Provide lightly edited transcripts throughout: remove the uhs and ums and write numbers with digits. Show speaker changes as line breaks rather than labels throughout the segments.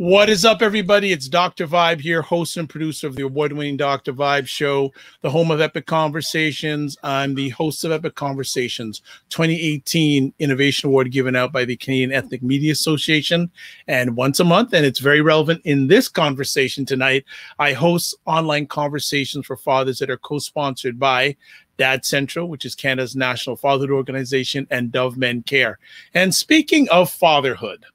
What is up, everybody? It's Dr. Vibe here, host and producer of the award-winning Dr. Vibe show, the home of Epic Conversations. I'm the host of Epic Conversations 2018 Innovation Award given out by the Canadian Ethnic Media Association, and once a month, and it's very relevant in this conversation tonight, I host online conversations for fathers that are co-sponsored by Dad Central, which is Canada's national fatherhood organization, and Dove Men Care. And speaking of fatherhood,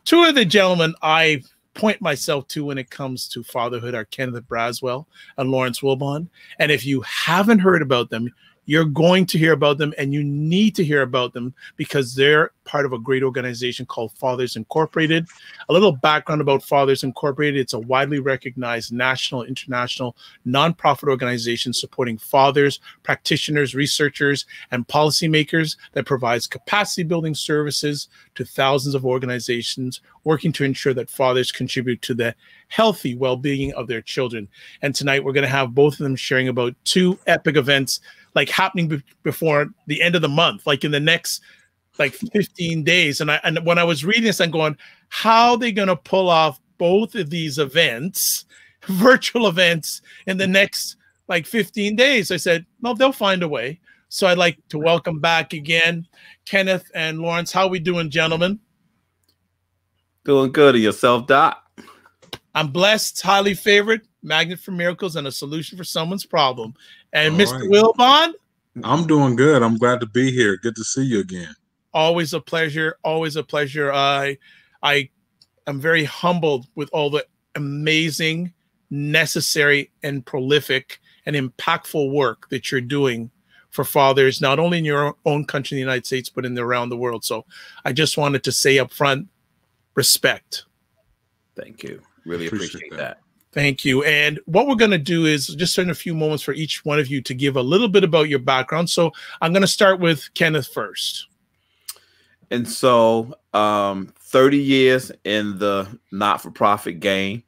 two of the gentlemen I point myself to when it comes to fatherhood are Kenneth Braswell and Lawrence Wilbon. And if you haven't heard about them, you're going to hear about them, and you need to hear about them because they're part of a great organization called Fathers Incorporated. A little background about Fathers Incorporated. It's a widely recognized national, international, nonprofit organization supporting fathers, practitioners, researchers, and policymakers that provides capacity building services to thousands of organizations working to ensure that fathers contribute to the healthy well-being of their children. And tonight we're going to have both of them sharing about two epic events like happening before the end of the month, like in the next like 15 days. And when I was reading this, I'm going, how are they going to pull off both of these events, virtual events, in the next like 15 days? I said, no, they'll find a way. So I'd like to welcome back again, Kenneth and Lawrence. How are we doing, gentlemen?
Doing good. And yourself, Doc?
I'm blessed, highly favored, magnet for miracles, and a solution for someone's problem. And Mr. Wilbon?
I'm doing good. I'm glad to be here. Good to see you again.
Always a pleasure. Always a pleasure. I am very humbled with all the amazing, necessary, and prolific and impactful work that you're doing for fathers, not only in your own country, the United States, but around the world. So I just wanted to say up front, respect.
Thank you. Really appreciate that.
Thank you. And what we're going to do is just spend a few moments for each one of you to give a little bit about your background. So I'm going to start with Kenneth first.
And so 30 years in the not-for-profit game,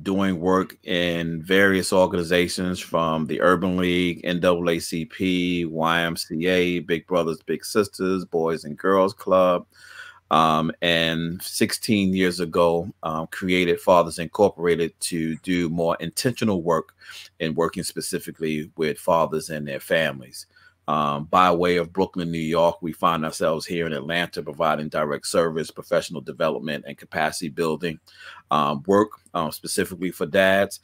doing work in various organizations from the Urban League, NAACP, YMCA, Big Brothers, Big Sisters, Boys and Girls Club. And 16 years ago, created Fathers Incorporated to do more intentional work in working specifically with fathers and their families. By way of Brooklyn, New York, we find ourselves here in Atlanta providing direct service, professional development, and capacity building work specifically for dads.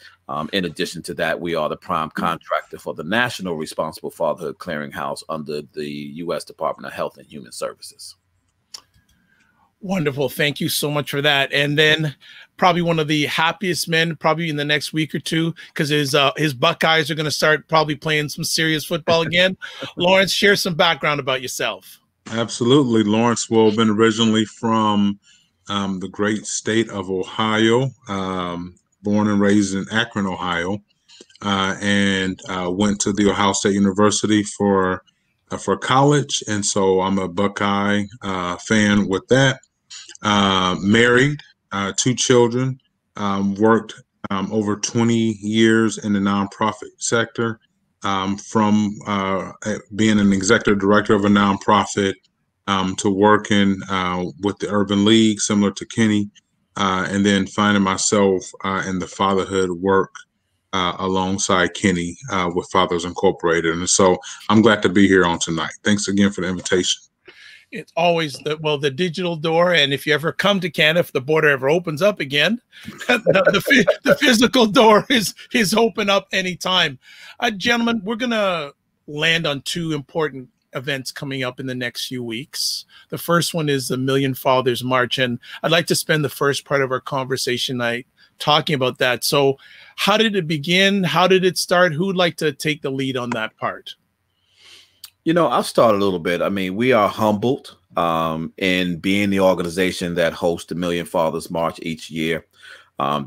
In addition to that, we are the prime contractor for the National Responsible Fatherhood Clearinghouse under the U.S. Department of Health and Human Services.
Wonderful. Thank you so much for that. And then probably one of the happiest men probably in the next week or two, because his Buckeyes are going to start probably playing some serious football again. Lawrence, share some background about yourself.
Absolutely. Lawrence Wilbon, originally from the great state of Ohio, born and raised in Akron, Ohio, and went to the Ohio State University for college. And so I'm a Buckeye fan with that. Married, 2 children, worked over 20 years in the nonprofit sector, from being an executive director of a nonprofit to working with the Urban League, similar to Kenny, and then finding myself in the fatherhood work alongside Kenny with Fathers Incorporated. And so I'm glad to be here on tonight. Thanks again for the invitation.
It's always the digital door. And if you ever come to Canada, if the border ever opens up again, the physical door is open up anytime. Gentlemen, we're going to land on 2 important events coming up in the next few weeks. The first one is the Million Fathers March. And I'd like to spend the first part of our conversation tonight talking about that. So how did it begin? How did it start? Who would like to take the lead on that part?
You know, I'll start a little bit. I mean, we are humbled in being the organization that hosts the Million Fathers March each year.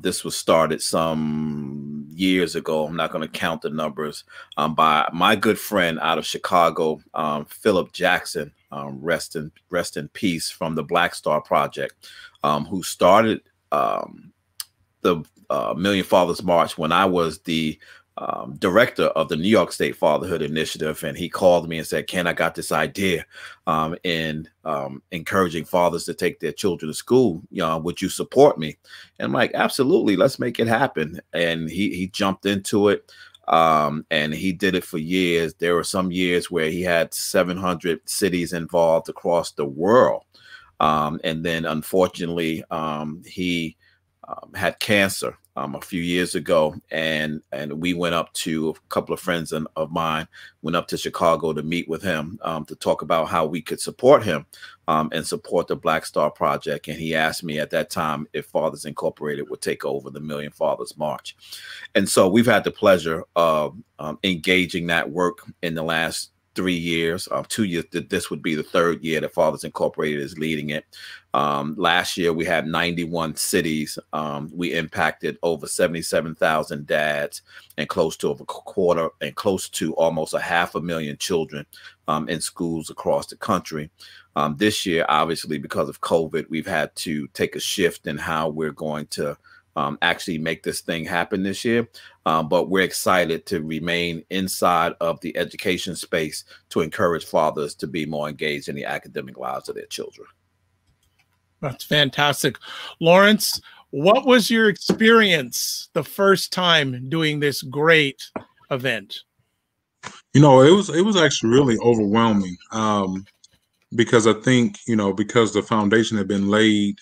This was started some years ago. I'm not going to count the numbers, by my good friend out of Chicago, Philip Jackson, rest in peace, from the Black Star Project, who started the Million Fathers March when I was the director of the New York State Fatherhood Initiative, and he called me and said, "Ken, I got this idea in encouraging fathers to take their children to school. Would you support me?" And I'm like, "Absolutely, let's make it happen." And he jumped into it, and he did it for years. There were some years where he had 700 cities involved across the world, and then unfortunately, he had cancer a few years ago, and we went up to, a couple of friends of mine went up to Chicago to meet with him to talk about how we could support him and support the Black Star Project. And he asked me at that time if Fathers Incorporated would take over the Million Fathers March. And so we've had the pleasure of engaging that work in the last 3 years, 2 years. This would be the third year that Fathers Incorporated is leading it. Last year we had 91 cities. We impacted over 77,000 dads and close to over a quarter and close to almost 500,000 children in schools across the country. This year, obviously, because of COVID, we've had to take a shift in how we're going to actually make this thing happen this year. But we're excited to remain inside of the education space to encourage fathers to be more engaged in the academic lives of their children.
That's fantastic. Lawrence, what was your experience the first time doing this great event?
It was actually really overwhelming because I think, because the foundation had been laid,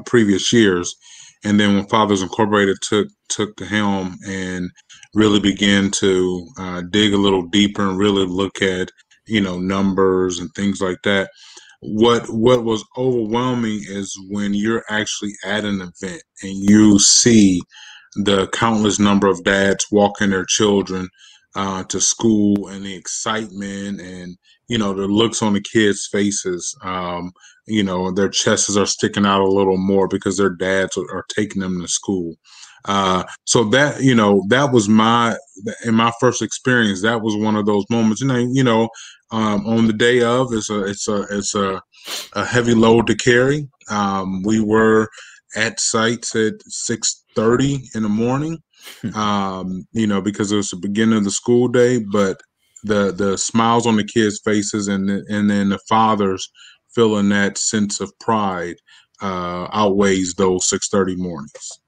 previous years. And then when Fathers Incorporated took the helm and really began to dig a little deeper and really look at, numbers and things like that. What was overwhelming is when you're actually at an event and you see the countless number of dads walking their children to school, and the excitement and, the looks on the kids' faces. Their chests are sticking out a little more because their dads are taking them to school. So that, that was in my first experience, that was one of those moments, on the day of, it's a heavy load to carry. We were at sites at 6:30 in the morning, because it was the beginning of the school day, but the smiles on the kids' faces and then the fathers feeling that sense of pride outweighs those 6:30 mornings.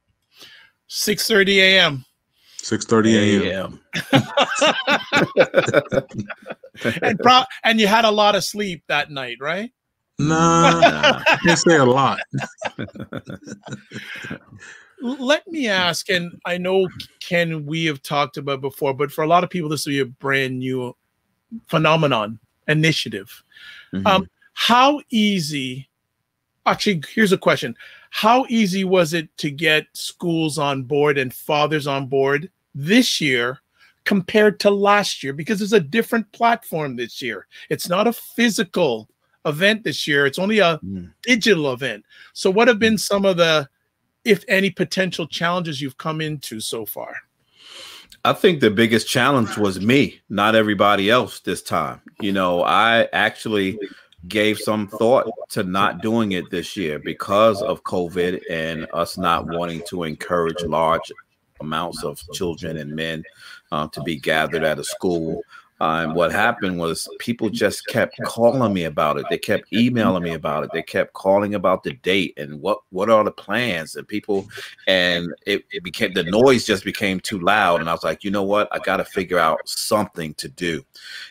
6:30 a.m.
6:30 a.m.
And you had a lot of sleep that night, right?
Nah, I can't say a lot.
Let me ask, and I know, Ken, we have talked about before, but for a lot of people, this will be a brand new initiative.
Mm-hmm.
How easy, actually, here's a question. How easy was it to get schools on board and fathers on board this year compared to last year? Because it's a different platform this year. It's not a physical event this year. It's only a digital event. So what have been some of the, if any, potential challenges you've come into so far?
I think the biggest challenge was me, not everybody else this time. I actually gave some thought to not doing it this year because of COVID and us not wanting to encourage large amounts of children and men to be gathered at a school. And what happened was people just kept calling me about it. They kept emailing me about it. They kept calling about the date and what are the plans and people. And it became, the noise just became too loud. And I was like, you know what? I got to figure out something to do.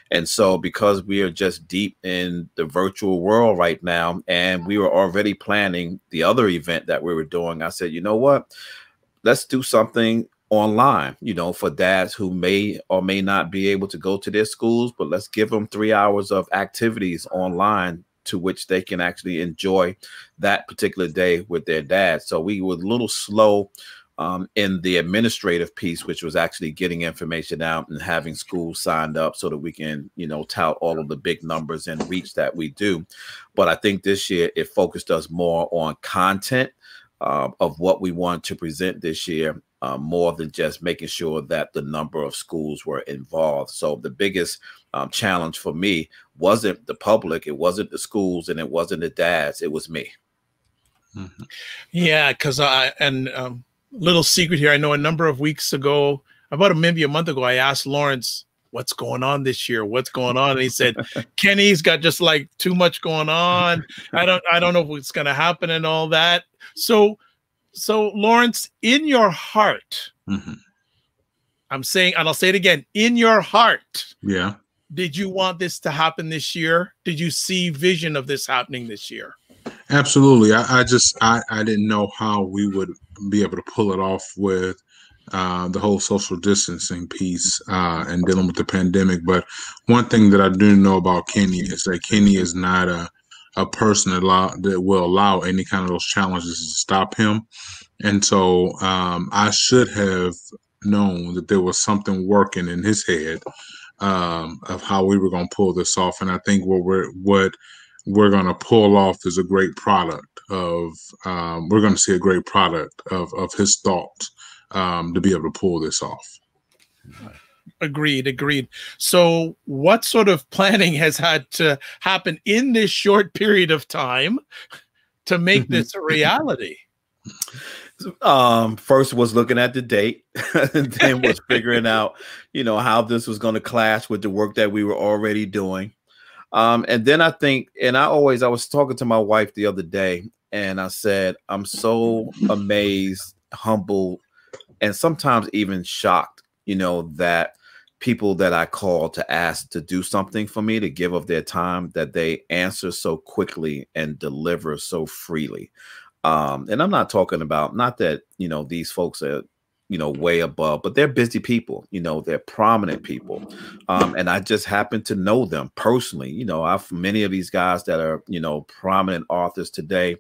And so because we are just deep in the virtual world right now, and we were already planning the other event that we were doing, I said, you know what? Let's do something online, for dads who may or may not be able to go to their schools, but let's give them 3 hours of activities online to which they can actually enjoy that particular day with their dad. So we were a little slow in the administrative piece, which was actually getting information out and having schools signed up so that we can, tout all of the big numbers and reach that we do. But I think this year it focused us more on content of what we want to present this year, more than just making sure that the number of schools were involved. So the biggest challenge for me wasn't the public, it wasn't the schools, and it wasn't the dads, it was me.
Yeah, because Little secret here. I know a number of weeks ago, about maybe a month ago, I asked Lawrence, what's going on this year? What's going on? And he said, Kenny's got just like too much going on. I don't know what's going to happen and all that. So Lawrence, in your heart, I'm saying, and I'll say it again, in your heart,
yeah,
did you want this to happen this year? Did you see vision of this happening this year?
Absolutely. I didn't know how we would be able to pull it off with the whole social distancing piece and dealing with the pandemic. But one thing that I do know about Kenny is that Kenny is not a person that will allow any kind of those challenges to stop him. And so I should have known that there was something working in his head of how we were going to pull this off. And I think what we're going to pull off is a great product of, we're going to see a great product of his thoughts to be able to pull this off.
Agreed. So what sort of planning has had to happen in this short period of time to make this a reality?
First was looking at the date, and then was figuring out, how this was going to clash with the work that we were already doing. And then I think, I was talking to my wife the other day, and I said, I'm so amazed, humbled, and sometimes even shocked, that people that I call to ask to do something for me, to give of their time, that they answer so quickly and deliver so freely. And I'm not talking about, not that, these folks are, way above, but they're busy people, they're prominent people. And I just happen to know them personally. Many of these guys that are, prominent authors today,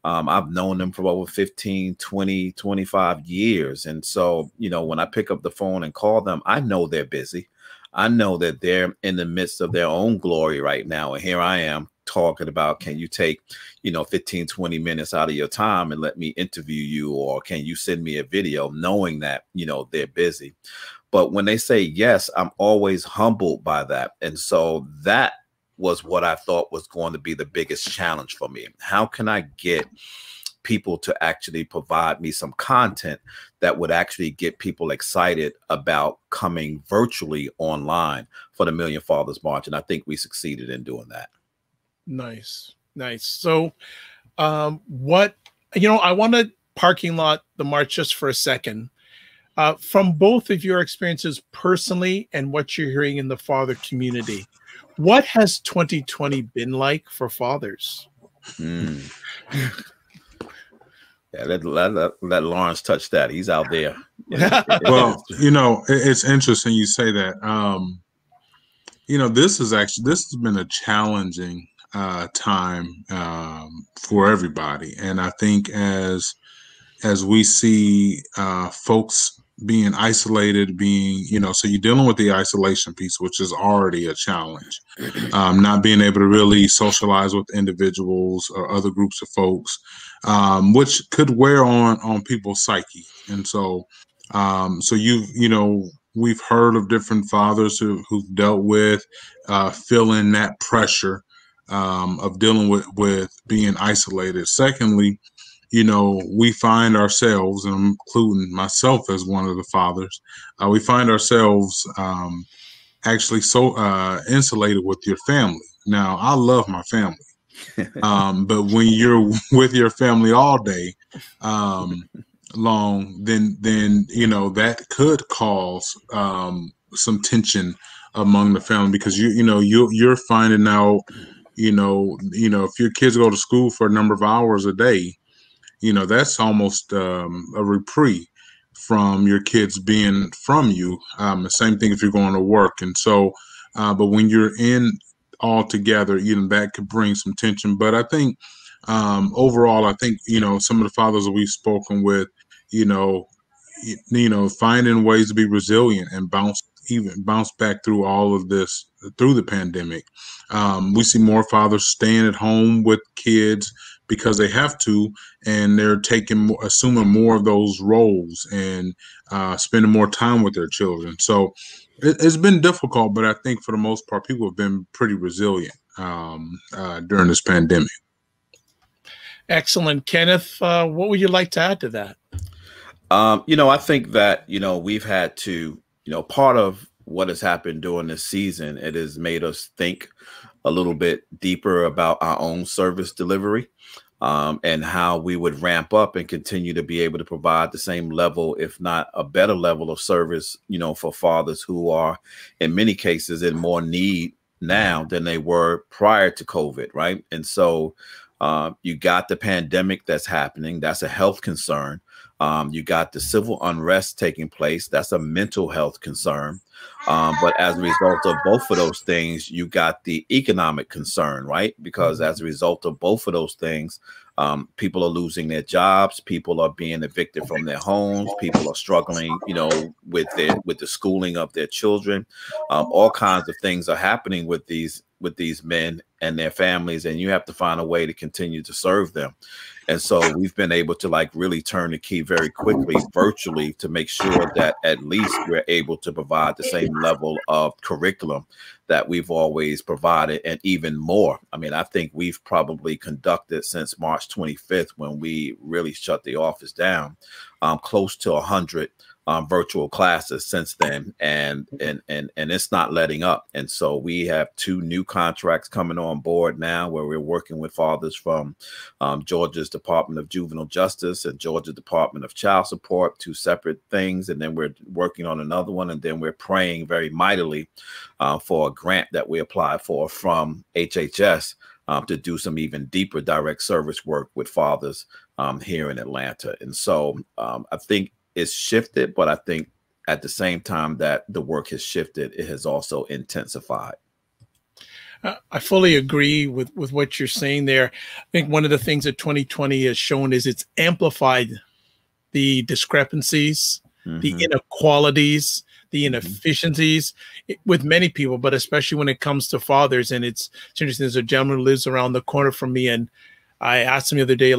I've known them for over 15, 20, 25 years. And so, when I pick up the phone and call them, I know they're busy. I know that they're in the midst of their own glory right now. And here I am talking about, can you take, 15, 20 minutes out of your time and let me interview you? Or can you send me a video, knowing that, they're busy? But when they say yes, I'm always humbled by that. And so that was what I thought was going to be the biggest challenge for me. How can I get people to actually provide me some content that would actually get people excited about coming virtually online for the Million Fathers March? And I think we succeeded in doing that.
Nice. So I want to parking lot the march just for a second. From both of your experiences personally and what you're hearing in the father community, what has 2020 been like for fathers?
Yeah, let Lawrence touch that. He's out there.
Well, it's interesting you say that. This has been a challenging time for everybody, and I think as we see folks being isolated, so you're dealing with the isolation piece, which is already a challenge. Not being able to really socialize with individuals or other groups of folks, which could wear on people's psyche. And so, we've heard of different fathers who've dealt with feeling that pressure of dealing with being isolated. Secondly, we find ourselves, and I'm including myself as one of the fathers, we find ourselves actually so insulated with your family. Now, I love my family, but when you're with your family all day long, then that could cause some tension among the family, because you're finding out, if your kids go to school for a number of hours a day, that's almost a reprieve from your kids being from you. The same thing if you're going to work. And so, but when you're in all together, that could bring some tension. But I think overall, I think, some of the fathers that we've spoken with, finding ways to be resilient and bounce back through all of this, through the pandemic. We see more fathers staying at home with kids because they have to, and they're assuming more of those roles and spending more time with their children. So it's been difficult, but I think for the most part, people have been pretty resilient during this pandemic.
Excellent. Kenneth, what would you like to add to that?
I think that, we've had to, part of what has happened during this season, it has made us think a little bit deeper about our own service delivery, and how we would ramp up and continue to be able to provide the same level, if not a better level of service, for fathers who are in many cases in more need now than they were prior to COVID, right? And so you got the pandemic that's happening. That's a health concern. You got the civil unrest taking place. That's a mental health concern. But as a result of both of those things, you got the economic concern, right? Because as a result of both of those things, people are losing their jobs. People are being evicted from their homes. People are struggling, with the schooling of their children. All kinds of things are happening with these men and their families, and you have to find a way to continue to serve them. And so we've been able to really turn the key very quickly virtually to make sure that at least we're able to provide the same level of curriculum that we've always provided, and even more. I mean, I think we've probably conducted since March 25th, when we really shut the office down, close to 100 virtual classes since then, and it's not letting up. And so we have 2 new contracts coming on board now, where we're working with fathers from Georgia's Department of Juvenile Justice and Georgia Department of Child Support, 2 separate things. And then we're working on another one, and then we're praying very mightily for a grant that we applied for from HHS to do some even deeper direct service work with fathers here in Atlanta. And so I think it's shifted, but I think at the same time that the work has shifted, it has also intensified.
I fully agree with what you're saying there. I think one of the things that 2020 has shown is it's amplified the discrepancies, the inequalities, the inefficiencies with many people, but especially when it comes to fathers. And it's interesting, there's a gentleman who lives around the corner from me, and I asked him the other day,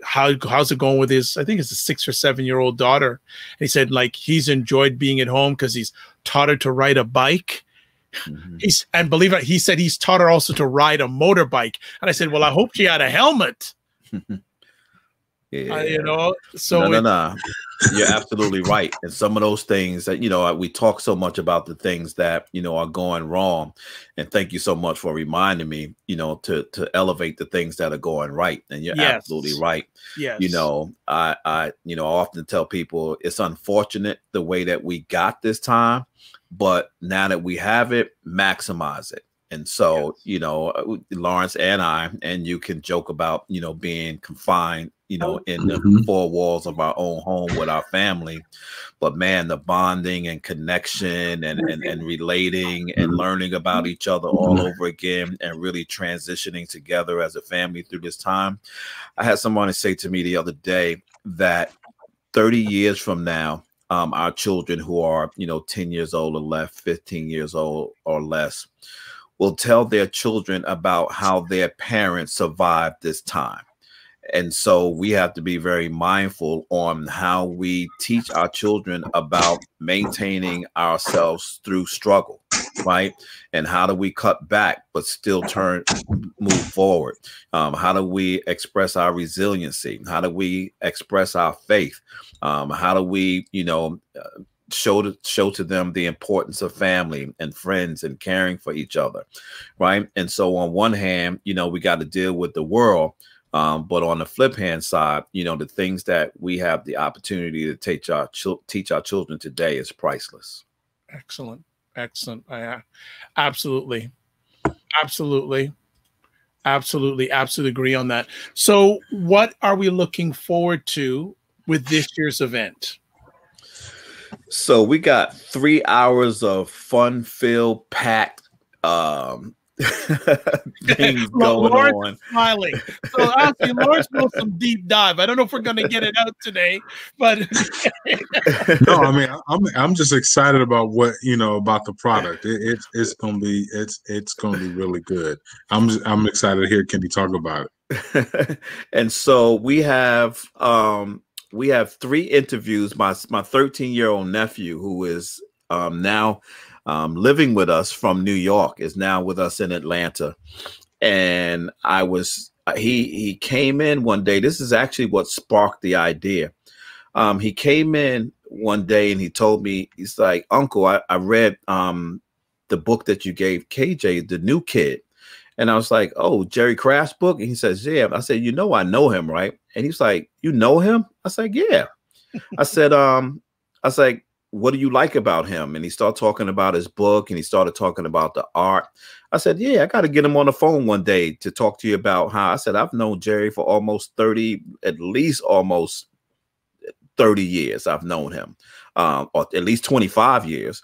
how's it going with his, I think it's a 6 or 7-year-old daughter. And he said, he's enjoyed being at home because he's taught her to ride a bike. And believe it, he said he's taught her also to ride a motorbike. And I said, well, I hope she had a helmet.
Yeah.
So
no. You're absolutely right. And some of those things that, we talk so much about the things that, are going wrong. And thank you so much for reminding me, to elevate the things that are going right. And you're absolutely right.
Yes.
I often tell people it's unfortunate the way that we got this time, but now that we have it, maximize it. And so, Lawrence and I, and you can joke about, being confined, in the 4 walls of our own home with our family. But man, the bonding and connection and relating and learning about each other all over again, and really transitioning together as a family through this time. I had someone say to me the other day that 30 years from now, our children who are, 10 years old or less, 15 years old or less, will tell their children about how their parents survived this time. And so we have to be very mindful on how we teach our children about maintaining ourselves through struggle, right? And how do we cut back but still move forward? How do we express our resiliency? How do we express our faith? How do we, show to them the importance of family and friends and caring for each other, right? And so on one hand, we got to deal with the world, but on the flip hand side, the things that we have the opportunity to teach our children today is priceless.
Excellent. Absolutely agree on that. So what are we looking forward to with this year's event?
So we got 3 hours of fun-filled, packed things going on.
Smiling. So actually, Lawrence wants some deep dive. I don't know if we're going to get it out today, but
no, I mean, I'm just excited about what about the product. It's gonna be really good. I'm excited to hear Kenny talk about it.
And so we have 3 interviews. My 13-year-old nephew, who is now living with us from New York, is now with us in Atlanta. And he came in one day. This is actually what sparked the idea. He came in one day and he told me, he's like, Uncle, I read the book that you gave KJ, the new kid. And I was like, oh, Jerry Craft's book? And he says, yeah. I said, you know, I know him, right? And he's like, you know him? I was like, yeah. I said, I was like, what do you like about him? And he started talking about his book and he started talking about the art. I said, yeah, I got to get him on the phone one day to talk to you about how. I said, I've known Jerry for almost 30, at least almost 30 years. I've known him, or at least 25 years.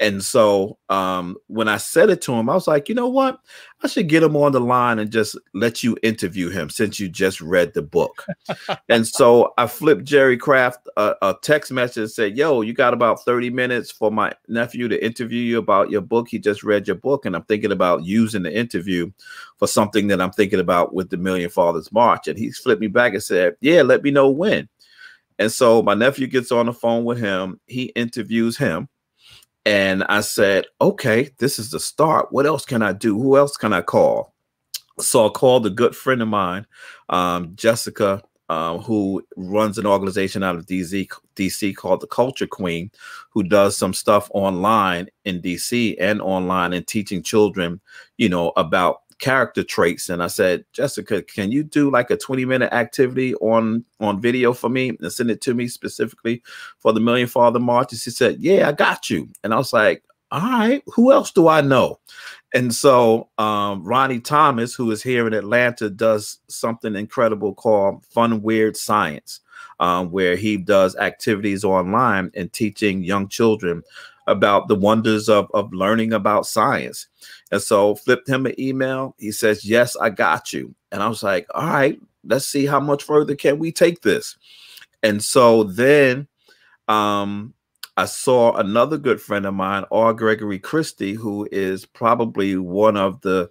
And so when I said it to him, I was like, you know what? I should get him on the line and just let you interview him since you just read the book. And so I flipped Jerry Craft a text message and said, yo, you got about 30 minutes for my nephew to interview you about your book. He just read your book. And I'm thinking about using the interview for something that I'm thinking about with the Million Fathers March. And he flipped me back and said, yeah, let me know when. And so my nephew gets on the phone with him. He interviews him. And I said, okay, this is the start. What else can I do? Who else can I call? So I called a good friend of mine, Jessica, who runs an organization out of DC called the Culture Queen, who does some stuff online in DC and online and teaching children, you know, about character traits. And I said, Jessica, can you do like a 20-minute activity on video for me and send it to me specifically for the Million Father March? And she said, yeah, I got you. And I was like, all right, who else do I know? And so Ronnie Thomas, who is here in Atlanta, does something incredible called Fun Weird Science, where he does activities online and teaching young children about the wonders of learning about science. And so flipped him an email. He says, yes, I got you. And I was like, all right, let's see how much further can we take this. And so then I saw another good friend of mine, R. Gregory Christie, who is probably one of the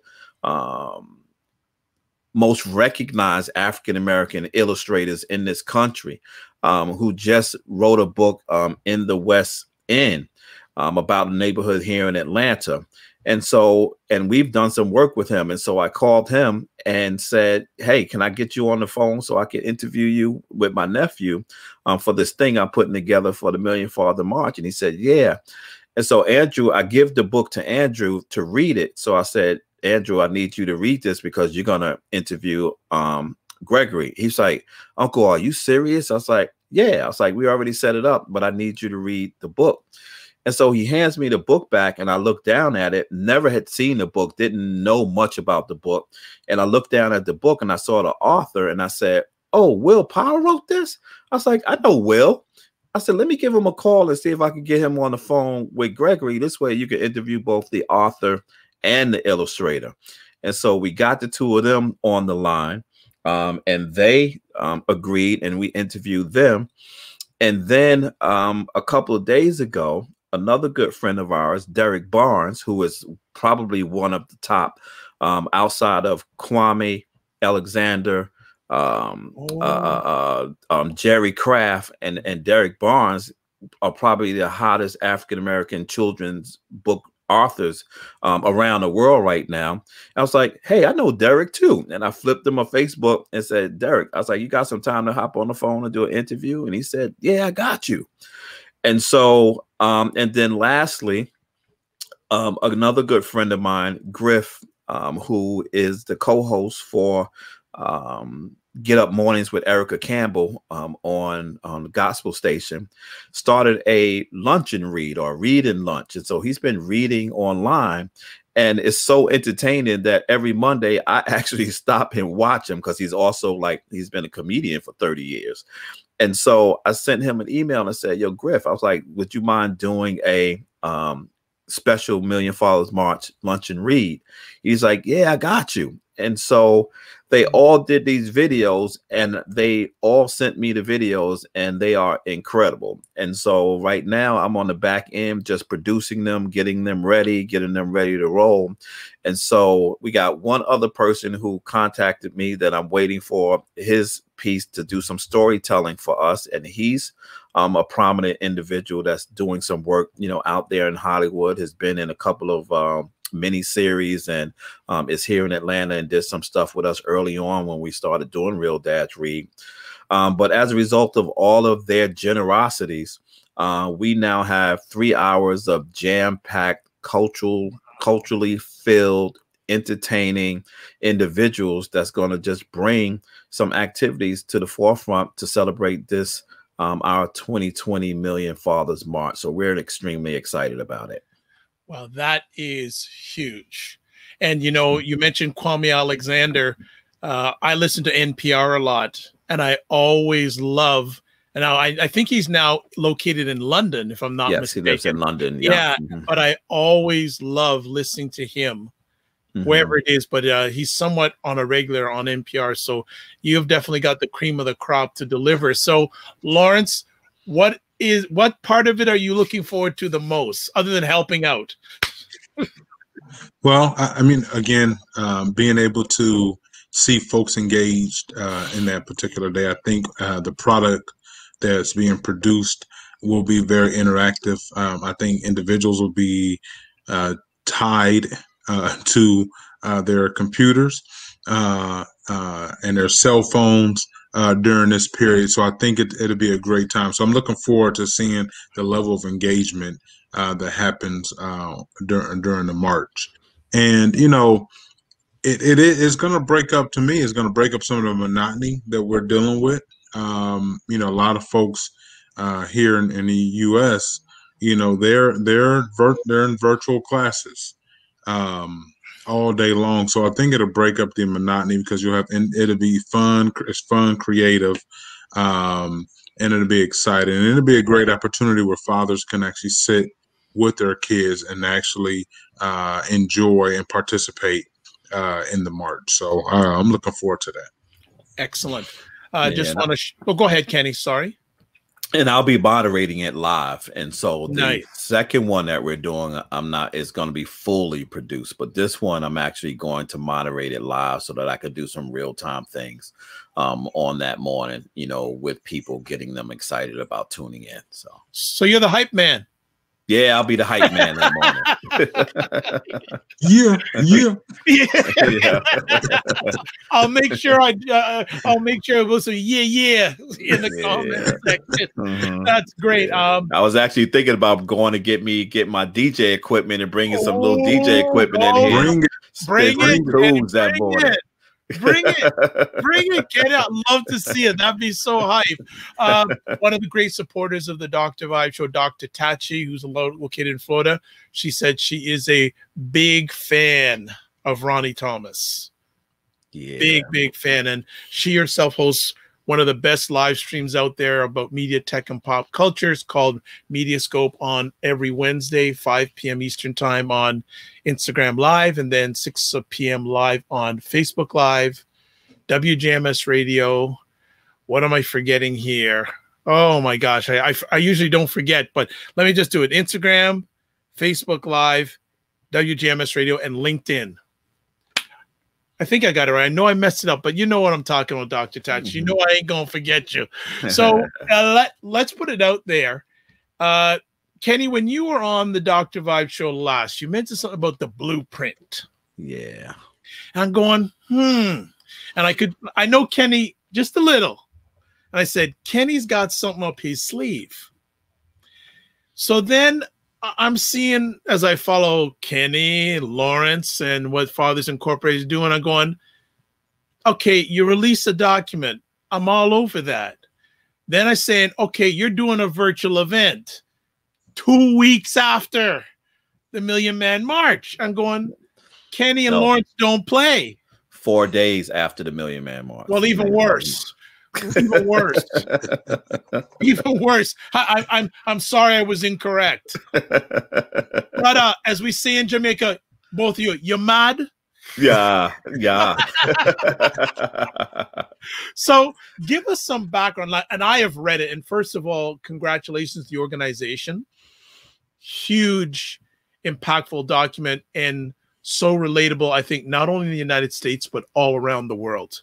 most recognized African-American illustrators in this country, who just wrote a book in the West End about a neighborhood here in Atlanta. And so, and we've done some work with him. And so I called him and said, hey, can I get you on the phone so I can interview you with my nephew for this thing I'm putting together for the Million Father March? And he said, yeah. And so Andrew, I give the book to Andrew to read it. So I said, Andrew, I need you to read this because you're going to interview Gregory. He's like, Uncle, are you serious? I was like, yeah. I was like, we already set it up, but I need you to read the book. And so he hands me the book back and I looked down at it, never had seen the book, didn't know much about the book. And I looked down at the book and I saw the author and I said, oh, Will Powell wrote this? I was like, I know Will. I said, let me give him a call and see if I can get him on the phone with Gregory. This way you can interview both the author and the illustrator. And so we got the two of them on the line and they agreed and we interviewed them. And then a couple of days ago, another good friend of ours, Derek Barnes, who is probably one of the top outside of Kwame Alexander, Jerry Craft, and Derek Barnes are probably the hottest African-American children's book authors around the world right now. I was like, hey, I know Derek too. And I flipped him on Facebook and said, Derek, I was like, you got some time to hop on the phone and do an interview? And he said, yeah, I got you. And so, and then lastly, another good friend of mine, Griff, who is the co-host for Get Up Mornings with Erica Campbell on the gospel station, started a lunch and read or read and lunch. And so he's been reading online and it's so entertaining that every Monday I actually stop and watch him because he's also like, he's been a comedian for 30 years. And so I sent him an email and I said, yo, Griff, I was like, would you mind doing a special Million Fathers March lunch and read? He's like, yeah, I got you. And so they all did these videos and they all sent me the videos and they are incredible. And so right now I'm on the back end, just producing them, getting them ready to roll. And so we got one other person who contacted me that I'm waiting for his piece to do some storytelling for us. And he's a prominent individual that's doing some work, you know, out there in Hollywood, has been in a couple of mini series and is here in Atlanta and did some stuff with us early on when we started doing Real Dads Read. But as a result of all of their generosities, we now have 3 hours of jam-packed, culturally filled, entertaining individuals that's going to just bring some activities to the forefront to celebrate this, our 2020 Million Fathers March. So we're extremely excited about it.
Well, that is huge. And, you know, you mentioned Kwame Alexander. I listen to NPR a lot, and I always love, and I think he's now located in London, if I'm not mistaken.
He lives in London.
Yeah. But I always love listening to him, wherever it is. But he's somewhat on a regular on NPR. So you've definitely got the cream of the crop to deliver. So, Lawrence, what part of it are you looking forward to the most, other than helping out?
Well, I mean, again, being able to see folks engaged in that particular day, I think the product that's being produced will be very interactive. I think individuals will be tied to their computers and their cell phones during this period. So I think it'll be a great time. So I'm looking forward to seeing the level of engagement that happens during the march. And, you know, it is going to break up, to me, it's going to break up some of the monotony that we're dealing with. You know, a lot of folks here in the U.S., you know, they're in virtual classes all day long. So I think it'll break up the monotony, because you'll have, and it'll be fun. It's fun, creative, and it'll be exciting. And it'll be a great opportunity where fathers can actually sit with their kids and actually enjoy and participate in the march. So I'm looking forward to that. Excellent.
Just want to go ahead, Kenny. Sorry.
And I'll be moderating it live. And so the
Nice.
second one that we're doing, it's going to be fully produced, but this one I'm actually going to moderate it live so that I could do some real-time things on that morning, you know, with people, getting them excited about tuning in. So
you're the hype man.
Yeah, I'll be the hype man that morning.
Yeah.
I'll make sure it goes to yeah in the comment section. That's great.
I was actually thinking about going to get my DJ equipment and bringing some little DJ equipment in here.
Bring it. Bring it, Kenny. I'd love to see it. That'd be so hype. One of the great supporters of the Dr. Vibe show, Dr. Tachi, who's located in Florida, she said she is a big fan of Ronnie Thomas. Yeah. Big fan. And she herself hosts one of the best live streams out there about media, tech, and pop culture. It's called Mediascope, on every Wednesday, 5 p.m. Eastern time on Instagram Live, and then 6 p.m. live on Facebook Live, WJMS Radio. What am I forgetting here? Oh my gosh, I usually don't forget, but let me just do it. Instagram, Facebook Live, WJMS Radio, and LinkedIn. I think I got it right. I know I messed it up, but you know what I'm talking about, Dr. Touch. You know I ain't going to forget you. So let's put it out there. Kenny, when you were on the Dr. Vibe show last, you mentioned something about the blueprint.
Yeah.
And I'm going, And I know Kenny just a little. And I said, Kenny's got something up his sleeve. So then I'm seeing, as I follow Kenny, Lawrence, and what Fathers Incorporated is doing, I'm going, okay, you release a document. I'm all over that. Then I said, okay, you're doing a virtual event 2 weeks after the Million Man March. I'm going, Kenny and Lawrence don't play.
4 days after the Million Man March.
Well, even worse. Even worse. Even worse. I'm sorry I was incorrect. But as we say in Jamaica, both of you're mad?
Yeah.
So give us some background. And I have read it. And first of all, congratulations to the organization. Huge, impactful document, and so relatable, I think, not only in the United States, but all around the world.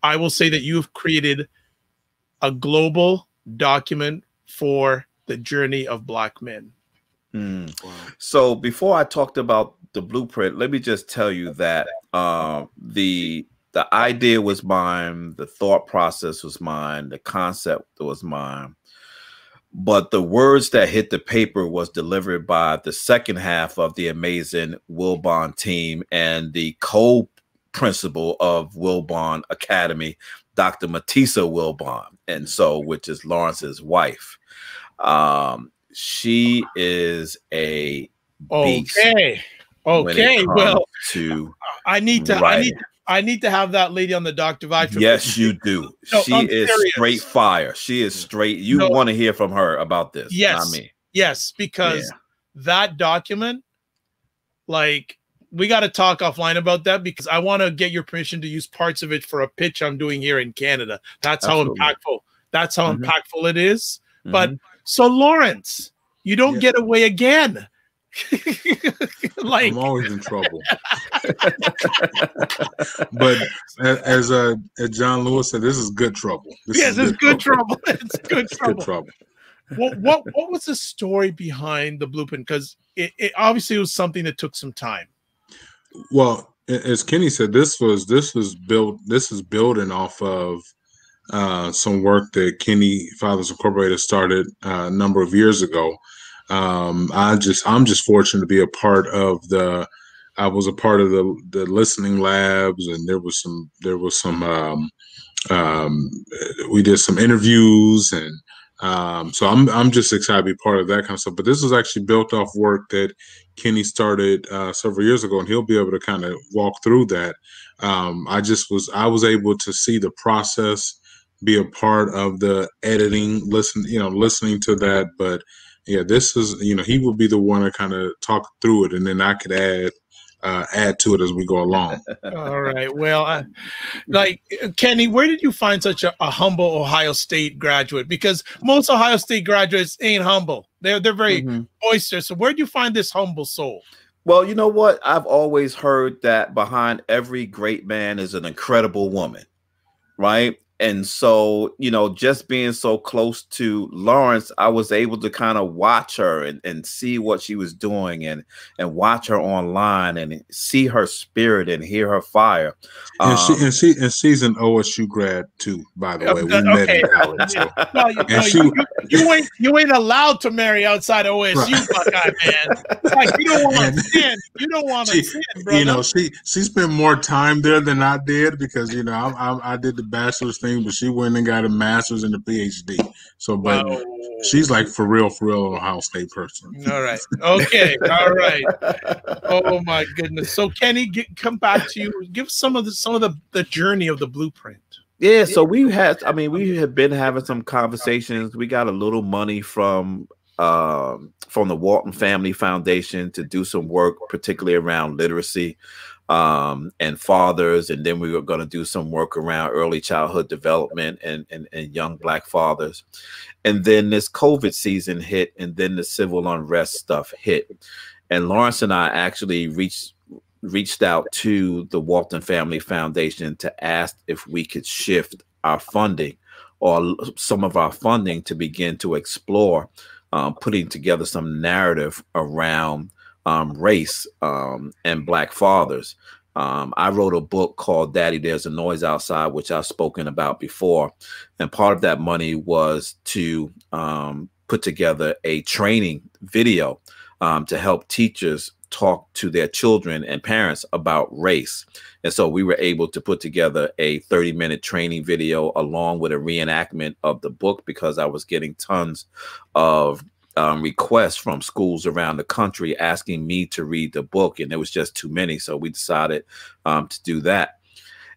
I will say that you've created a global document for the journey of Black men.
Wow. So before I talked about the blueprint, let me just tell you that the The idea was mine. The thought process was mine. The concept was mine. But the words that hit the paper was delivered by the second half of the amazing Wilbon team and the co-principal of Wilbon Academy, Dr. Matisa Wilbon, and so, which is Lawrence's wife. She is a beast.
Okay. Well, I need to have that lady on the Dr. Vibe.
Yes, you do. No, she is straight fire. She is straight. You want to hear from her about this.
Yes.
Not me.
Yes, because that document, like, we got to talk offline about that, because I want to get your permission to use parts of it for a pitch I'm doing here in Canada. That's
Absolutely.
How impactful. That's how impactful it is. But so, Lawrence, you don't get away again. Like,
I'm always in trouble. But as John Lewis said, this is good trouble.
This is good trouble. It's good trouble.
Good trouble.
What was the story behind the blueprint? Because it obviously was something that took some time.
Well, as Kenny said, this is building off of some work that Kenny Fathers Incorporated started a number of years ago. I'm just fortunate to be a part of I was a part of the listening labs, and there was some we did some interviews, and so I'm just excited to be part of that kind of stuff. But this was actually built off work that Kenny started several years ago, and he'll be able to kind of walk through that. I was able to see the process, be a part of the editing, listening to that. But yeah, this is, he will be the one to kind of talk through it, and then I could add to it as we go along.
All right. Well, like, Kenny, where did you find such a humble Ohio State graduate? Because most Ohio State graduates ain't humble. They're very boisterous. So where did you find this humble soul?
Well, you know what? I've always heard that behind every great man is an incredible woman, right? And so, just being so close to Lawrence, I was able to kind of watch her and see what she was doing and watch her online and see her spirit and hear her fire.
And she's an OSU grad too, by the way. We met in college. So.
You ain't allowed to marry outside OSU, Buckeye, man. Like, you don't want to sin. You don't want to sin, brother.
She spent more time there than I did, because I did the bachelor's thing, but she went and got a master's and a PhD. So, but she's like for real an Ohio State person.
All right. Okay. All right. Oh my goodness. So, Kenny, come back to you. Give some of the journey of the blueprint.
Yeah. So we have been having some conversations. We got a little money from the Walton Family Foundation to do some work, particularly around literacy and fathers, and then we were going to do some work around early childhood development and young Black fathers. And then this COVID season hit, and then the civil unrest stuff hit, and Lawrence and I actually reached out to the Walton Family Foundation to ask if we could shift our funding, or some of our funding, to begin to explore putting together some narrative around race and Black fathers. I wrote a book called Daddy, There's a Noise Outside, which I've spoken about before. And part of that money was to put together a training video to help teachers talk to their children and parents about race. And so we were able to put together a 30-minute training video along with a reenactment of the book, because I was getting tons of requests from schools around the country asking me to read the book, and there was just too many. So we decided to do that.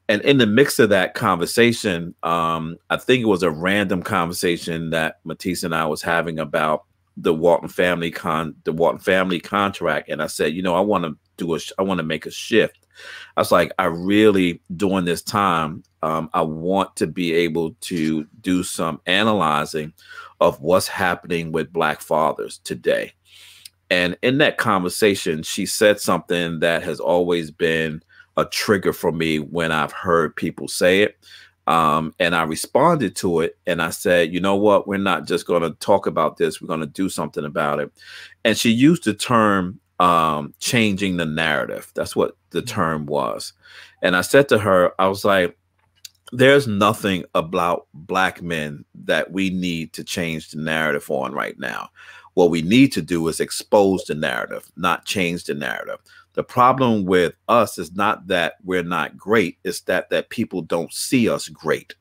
And in the mix of that conversation, I think it was a random conversation that Matisse and I was having about the Walton family contract. And I said, I want to make a shift. I was like, during this time, I want to be able to do some analyzing of what's happening with Black fathers today. And in that conversation, she said something that has always been a trigger for me when I've heard people say it. And I responded to it, and I said, you know what, we're not just going to talk about this, we're going to do something about it. And she used the term changing the narrative. That's what the term was. And I said to her, I was like, there's nothing about Black men that we need to change the narrative on right now. What we need to do is expose the narrative, not change the narrative. The problem with us is not that we're not great, it's that people don't see us great.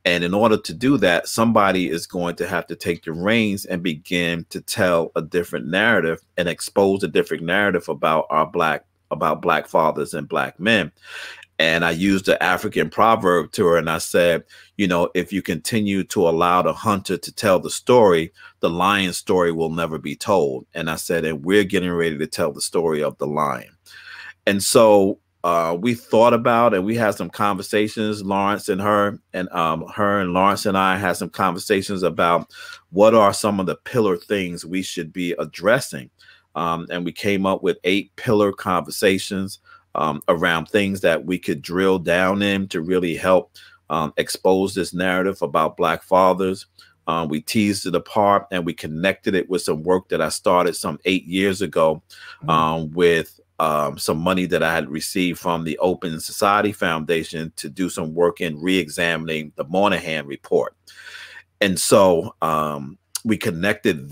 And in order to do that, somebody is going to have to take the reins and begin to tell a different narrative and expose a different narrative about Black fathers and Black men. And I used the African proverb to her, and I said, you know, if you continue to allow the hunter to tell the story, the lion's story will never be told. And I said, and we're getting ready to tell the story of the lion. And so we thought about, and we had some conversations, Lawrence and her and Lawrence and I had some conversations about what are some of the pillar things we should be addressing. And we came up with 8 pillar conversations around things that we could drill down in to really help expose this narrative about Black fathers. We teased it apart and we connected it with some work that I started some 8 years ago with some money that I had received from the Open Society Foundation to do some work in re-examining the Moynihan report. And so we connected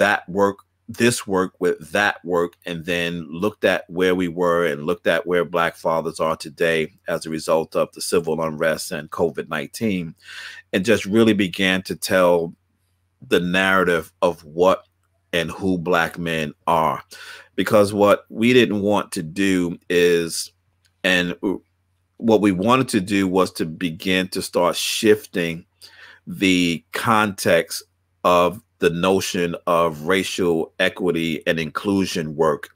this work with that work, and then looked at where we were and looked at where Black fathers are today as a result of the civil unrest and COVID-19, and just really began to tell the narrative of what and who Black men are. Because what we didn't want to do is, and what we wanted to do was to begin to start shifting the context of the notion of racial equity and inclusion work,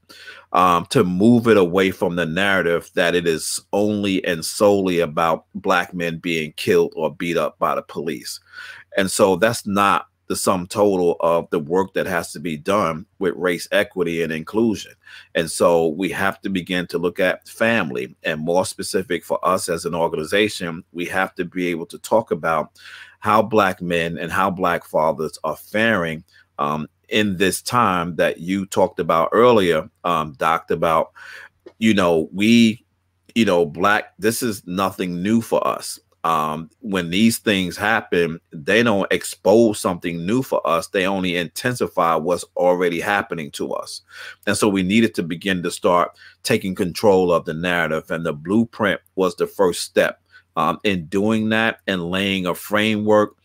to move it away from the narrative that it is only and solely about Black men being killed or beat up by the police. And so that's not the sum total of the work that has to be done with race equity and inclusion. And so we have to begin to look at family, and more specific for us as an organization, we have to be able to talk about how Black men and how Black fathers are faring in this time that you talked about earlier, Doc, about, this is nothing new for us. When these things happen, they don't expose something new for us. They only intensify what's already happening to us. And so we needed to begin to start taking control of the narrative. And the blueprint was the first step in doing that and laying a framework,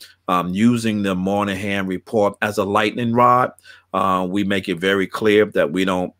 using the Moynihan report as a lightning rod. We make it very clear that we don't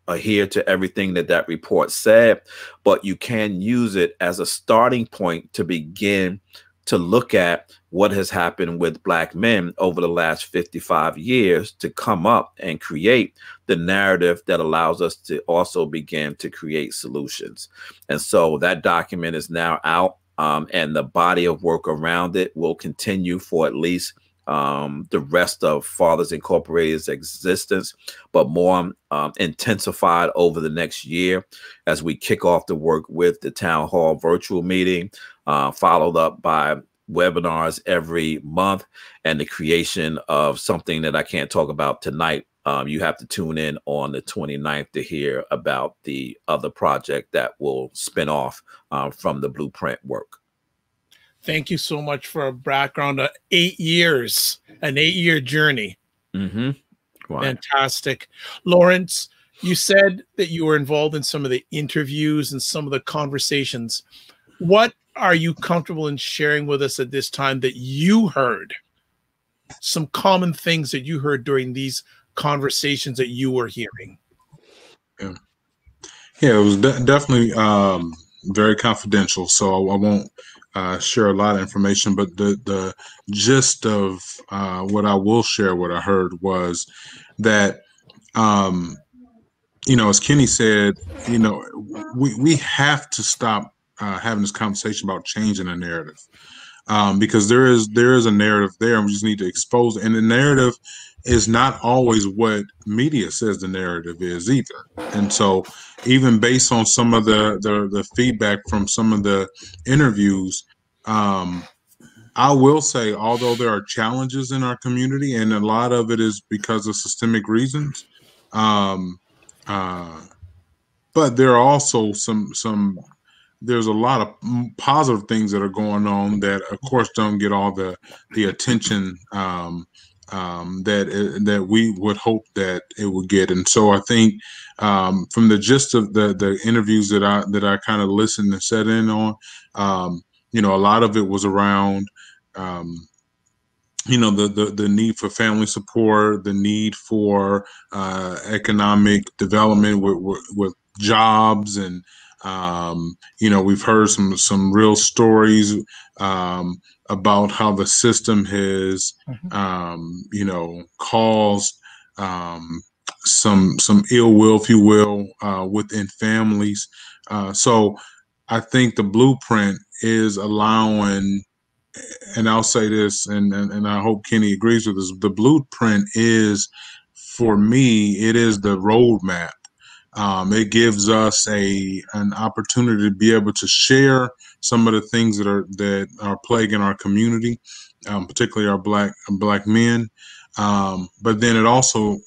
adhere to everything that report said, but you can use it as a starting point to begin to look at what has happened with Black men over the last 55 years to come up and create the narrative that allows us to also begin to create solutions. And so that document is now out, and the body of work around it will continue for at least the rest of Fathers Incorporated's existence, but more intensified over the next year as we kick off the work with the town hall virtual meeting, followed up by webinars every month, and the creation of something that I can't talk about tonight. You have to tune in on the 29th to hear about the other project that will spin off from the blueprint work.
Thank you so much for a background of 8 years, an 8-year journey.
Mm-hmm. Right.
Fantastic. Lawrence, you said that you were involved in some of the interviews and some of the conversations. What are you comfortable in sharing with us at this time that you heard? Some common things that you heard during these conversations that you were hearing.
Yeah, it was definitely very confidential, so I won't share a lot of information, but the gist of what I will share, what I heard was that, as Kenny said, we have to stop having this conversation about changing the narrative, because there is a narrative there, and we just need to expose it. And the narrative is not always what media says the narrative is either. And so even based on some of the feedback from some of the interviews, I will say, although there are challenges in our community, and a lot of it is because of systemic reasons, But there are also there's a lot of positive things that are going on that, of course, don't get all the attention that we would hope that it would get. And so I think from the gist of the interviews that I kind of listened and set in on, a lot of it was around the need for family support, the need for economic development with jobs, and we've heard some real stories about how the system has caused some ill will, if you will, within families. So I think the blueprint is allowing, and I'll say this, and I hope Kenny agrees with this, the blueprint is, for me, it is the roadmap. It gives us an opportunity to be able to share some of the things that are plaguing our community, particularly our black men. But then it also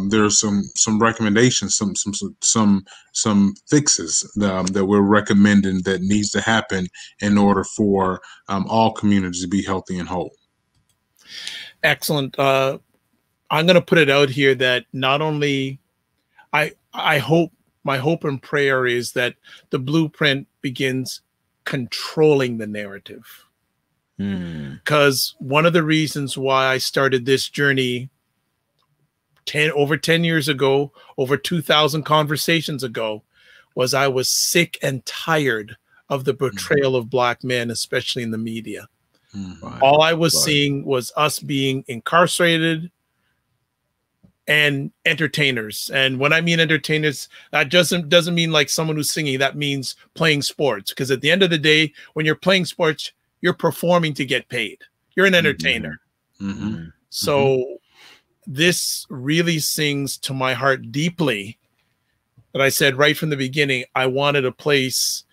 there's some recommendations, some fixes that we're recommending that needs to happen in order for all communities to be healthy and whole.
Excellent. I'm going to put it out here that not only I hope, my hope and prayer is that the blueprint begins controlling the narrative. Because one of the reasons why I started this journey over 10 years ago, over 2,000 conversations ago, was I was sick and tired of the portrayal of Black men, especially in the media. Right. All I was seeing was us being incarcerated and entertainers. And when I mean entertainers, that doesn't mean like someone who's singing. That means playing sports. Because at the end of the day, when you're playing sports, you're performing to get paid. You're an entertainer. So this really sings to my heart deeply, that I said right from the beginning, I wanted a place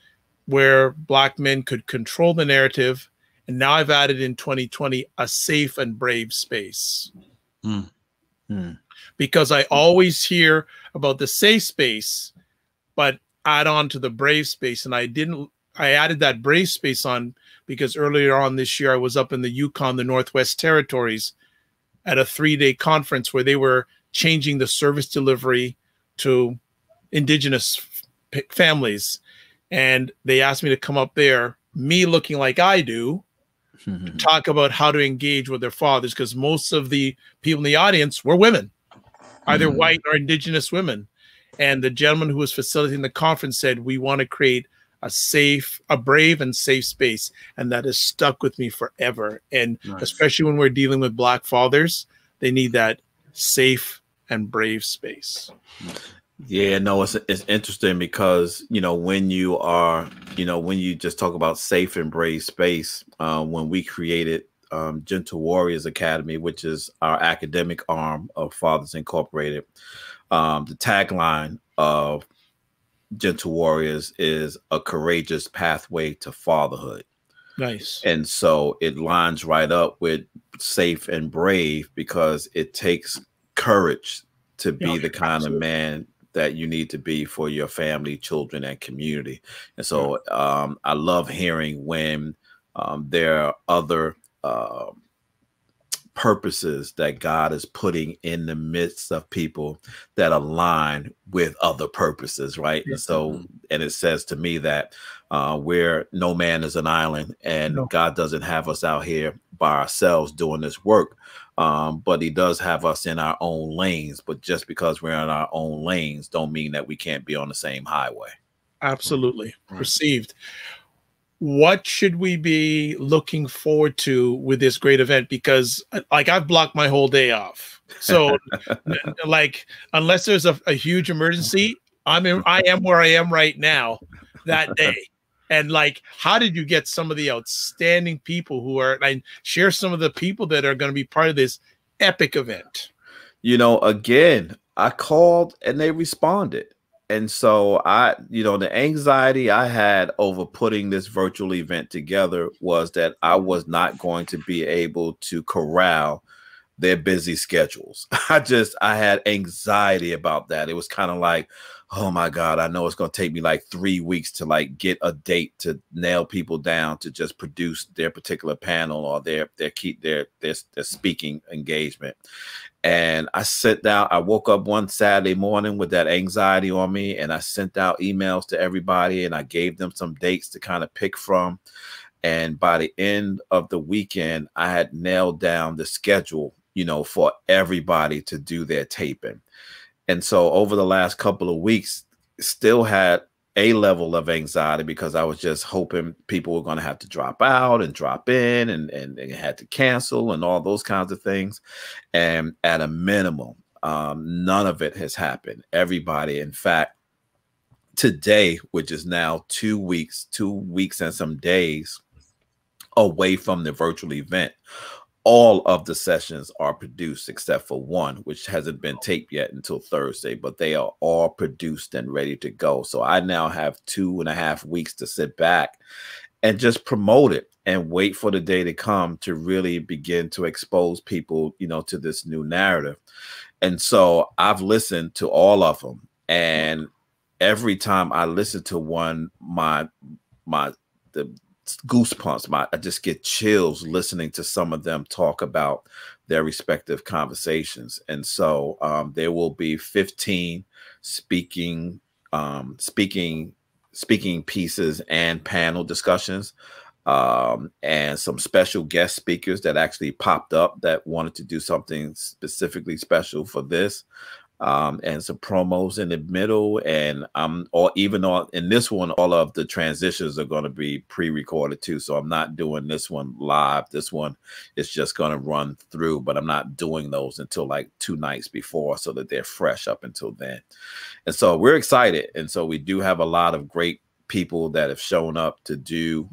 where Black men could control the narrative. And now I've added in 2020, a safe and brave space. Because I always hear about the safe space, but add on to the brave space. And I added that brave space on because earlier on this year, I was up in the Yukon, the Northwest Territories, at a 3-day conference where they were changing the service delivery to Indigenous families. And they asked me to come up there, me looking like I do, to talk about how to engage with their fathers, because most of the people in the audience were women, either white or Indigenous women. And the gentleman who was facilitating the conference said, we want to create a brave and safe space. And that has stuck with me forever. And especially when we're dealing with Black fathers, they need that safe and brave space.
Yeah, no, it's interesting because, when you just talk about safe and brave space, when we created Gentle Warriors Academy, which is our academic arm of Fathers Incorporated, the tagline of Gentle Warriors is a courageous pathway to fatherhood.
Nice.
And so it lines right up with safe and brave, because it takes courage to be the kind of man that you need to be for your family, children, and community. And so I love hearing when there are other purposes that God is putting in the midst of people that align with other purposes, right? And so, and it says to me that where no man is an island, and God doesn't have us out here by ourselves doing this work, but he does have us in our own lanes. But just because we're in our own lanes don't mean that we can't be on the same highway.
Absolutely. Received. What should we be looking forward to with this great event? Because like I've blocked my whole day off. So like, unless there's a huge emergency, I am where I am right now that day. And like, how did you get some of the outstanding people who are, and share some of the people that are going to be part of this epic event?
Again, I called and they responded. And so the anxiety I had over putting this virtual event together was that I was not going to be able to corral their busy schedules. I had anxiety about that. It was kind of like, oh my God, I know it's going to take me like 3 weeks to like get a date to nail people down to just produce their particular panel or their speaking engagement. And I sent out, I woke up one Saturday morning with that anxiety on me, and I sent out emails to everybody, and I gave them some dates to kind of pick from. And by the end of the weekend, I had nailed down the schedule, you know, for everybody to do their taping. And so over the last couple of weeks, still had a level of anxiety because I was just hoping people were going to have to drop out and drop in and had to cancel and all those kinds of things. And at a minimum, none of it has happened. Everybody, in fact, today, which is now 2 weeks and some days away from the virtual event, all of the sessions are produced except for one, which hasn't been taped yet until Thursday, but they are all produced and ready to go. So I now have 2.5 weeks to sit back and just promote it and wait for the day to come to really begin to expose people, you know, to this new narrative. And so I've listened to all of them. And every time I listen to one, the goosebumps, I just get chills listening to some of them talk about their respective conversations. And so there will be 15 speaking pieces and panel discussions, and some special guest speakers that actually popped up that wanted to do something specifically special for this. And some promos in the middle, and in this one, all of the transitions are going to be pre-recorded too. So I'm not doing this one live. This one is just going to run through, but I'm not doing those until like 2 nights before, so that they're fresh up until then. And so we're excited, and so we do have a lot of great people that have shown up to do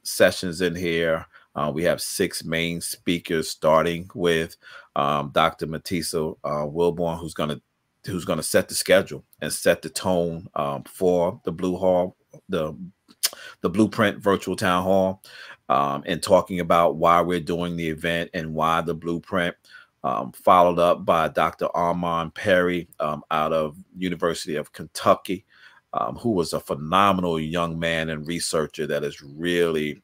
sessions in here. We have 6 main speakers, starting with Dr. Matisa Wilbon, who's going to set the schedule and set the tone for the the Blueprint Virtual Town Hall, and talking about why we're doing the event and why the Blueprint. Followed up by Dr. Armand Perry out of University of Kentucky, who was a phenomenal young man and researcher that is really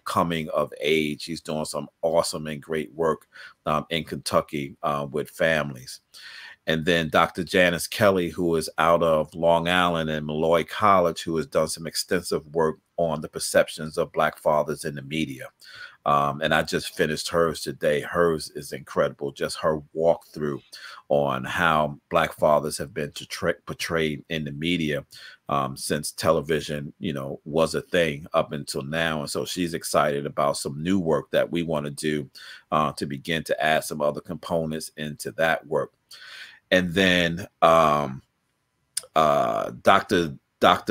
coming of age. He's doing some awesome and great work in Kentucky with families. And then Dr. Janice Kelly, who is out of Long Island and Malloy College, who has done some extensive work on the perceptions of Black fathers in the media. And I just finished hers today. Hers is incredible. Just her walkthrough on how Black fathers have been portrayed in the media since television, you know, was a thing up until now. And so she's excited about some new work that we want to do to begin to add some other components into that work. And then Dr.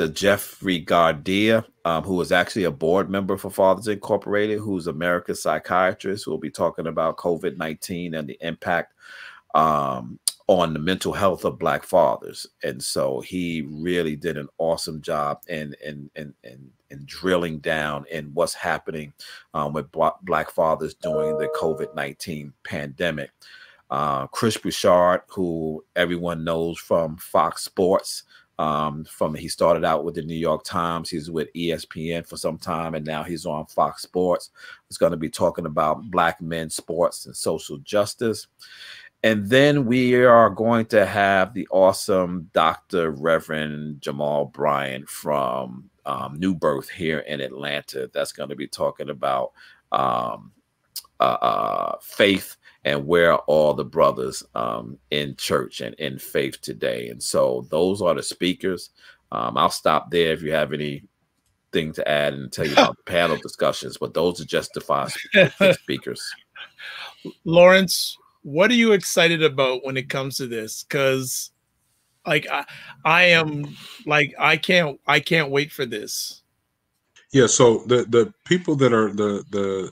Jeffrey Gardia, who is actually a board member for Fathers Incorporated, who's America's psychiatrist, who will be talking about COVID-19 and the impact on the mental health of Black fathers. And so he really did an awesome job in drilling down in what's happening with Black fathers during the COVID-19 pandemic. Chris Bouchard, who everyone knows from Fox Sports, he started out with the New York Times. He's with ESPN for some time, and now he's on Fox Sports. He's going to be talking about Black men's sports and social justice. And then we are going to have the awesome Dr. Reverend Jamal Bryant from New Birth here in Atlanta. That's going to be talking about faith and where are all the brothers in church and in faith today. And so those are the speakers. I'll stop there if you have anything to add and tell you about the panel discussions, but those are just the 5 speakers.
Lawrence, what are you excited about when it comes to this? Because like I am like I can't wait for this.
Yeah, so the people that are the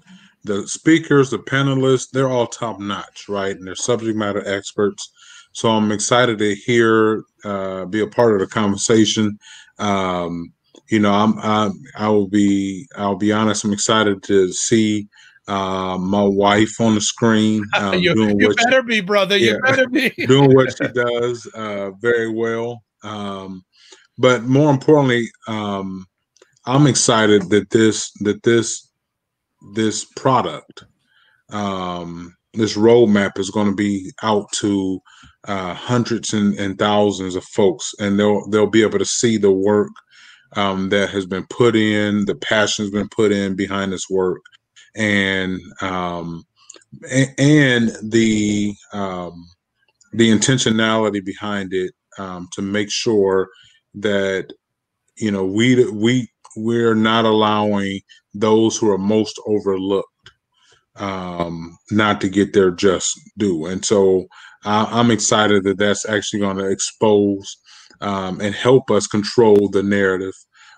speakers, the panelists, they're all top notch, right? And they're subject matter experts. So I'm excited to hear, be a part of the conversation. You know, I'll be honest, I'm excited to see my wife on the screen,
you
doing what
better be, brother.
yeah,
You better be.
doing what she does very well. But more importantly, I'm excited that this product, this roadmap is going to be out to hundreds and thousands of folks, and they'll be able to see the work that has been put in, the passion has been put in behind this work, and the intentionality behind it, to make sure that we're not allowing those who are most overlooked not to get their just due. And so I'm excited that that's actually going to expose and help us control the narrative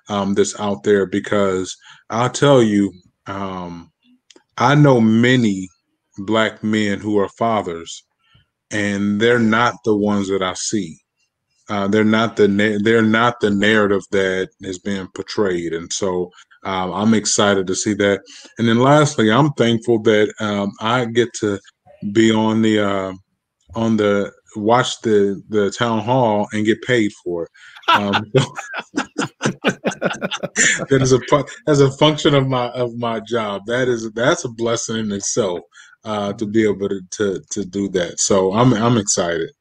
that's out there, because I'll tell you, I know many Black men who are fathers, and they're not the ones that I see. They're not the narrative that is being portrayed, and so I'm excited to see that. And then lastly, I'm thankful that I get to be on the watch the town hall and get paid for it. That is as a function of my job. That's a blessing in itself, to be able to do that. So I'm excited.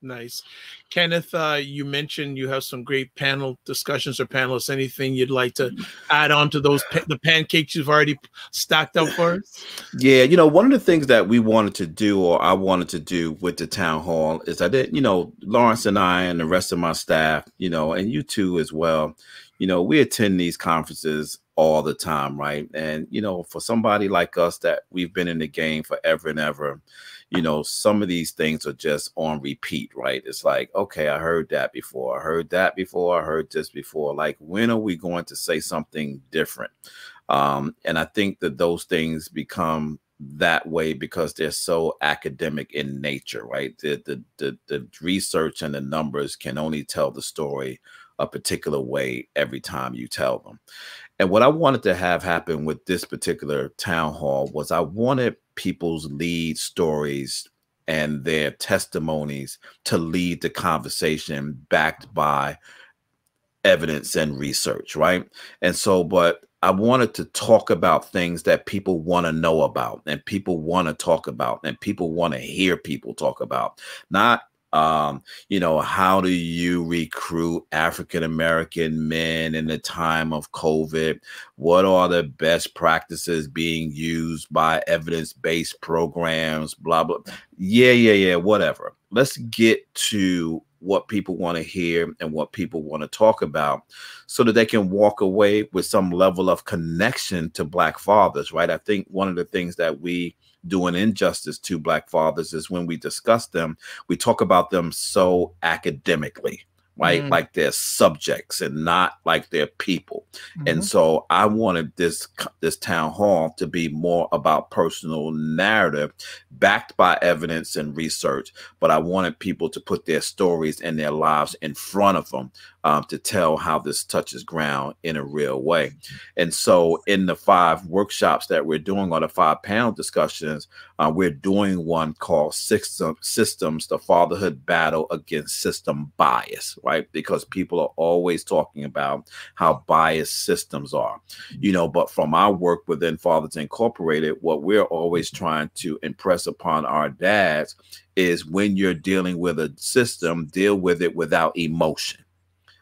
Nice. Kenneth, you mentioned you have some great panel discussions or panelists. Anything you'd like to add on to those, the pancakes you've already stacked up for us?
Yeah, one of the things that we wanted to do, or I wanted to do with the town hall, is I did, Lawrence and I and the rest of my staff, and you too as well, we attend these conferences all the time, right? And, for somebody like us that we've been in the game forever and ever, some of these things are just on repeat, right? It's like, okay, I heard that before. I heard that before. I heard this before. Like, when are we going to say something different? And I think that those things become that way because they're so academic in nature, right? The research and the numbers can only tell the story a particular way every time you tell them. And what I wanted to have happen with this particular town hall was I wanted people's lead stories and their testimonies to lead the conversation backed by evidence and research, right? And so, but I wanted to talk about things that people want to know about and people want to talk about and people want to hear people talk about, not how do you recruit African-American men in the time of COVID? What are the best practices being used by evidence-based programs? Blah, blah. Yeah, whatever. Let's get to what people want to hear and what people want to talk about so that they can walk away with some level of connection to Black fathers, right? I think one of the things that we do an injustice to Black fathers is when we discuss them, we talk about them so academically, right? Like they're subjects and not like they're people. And so I wanted this town hall to be more about personal narrative backed by evidence and research, but I wanted people to put their stories and their lives in front of them to tell how this touches ground in a real way. And so in the 5 workshops that we're doing, or the 5 panel discussions, we're doing one called Systems, the Fatherhood Battle Against System Bias, right? Because people are always talking about how biased systems are, but from our work within Fathers Incorporated, what we're always trying to impress upon our dads is when you're dealing with a system, deal with it without emotion.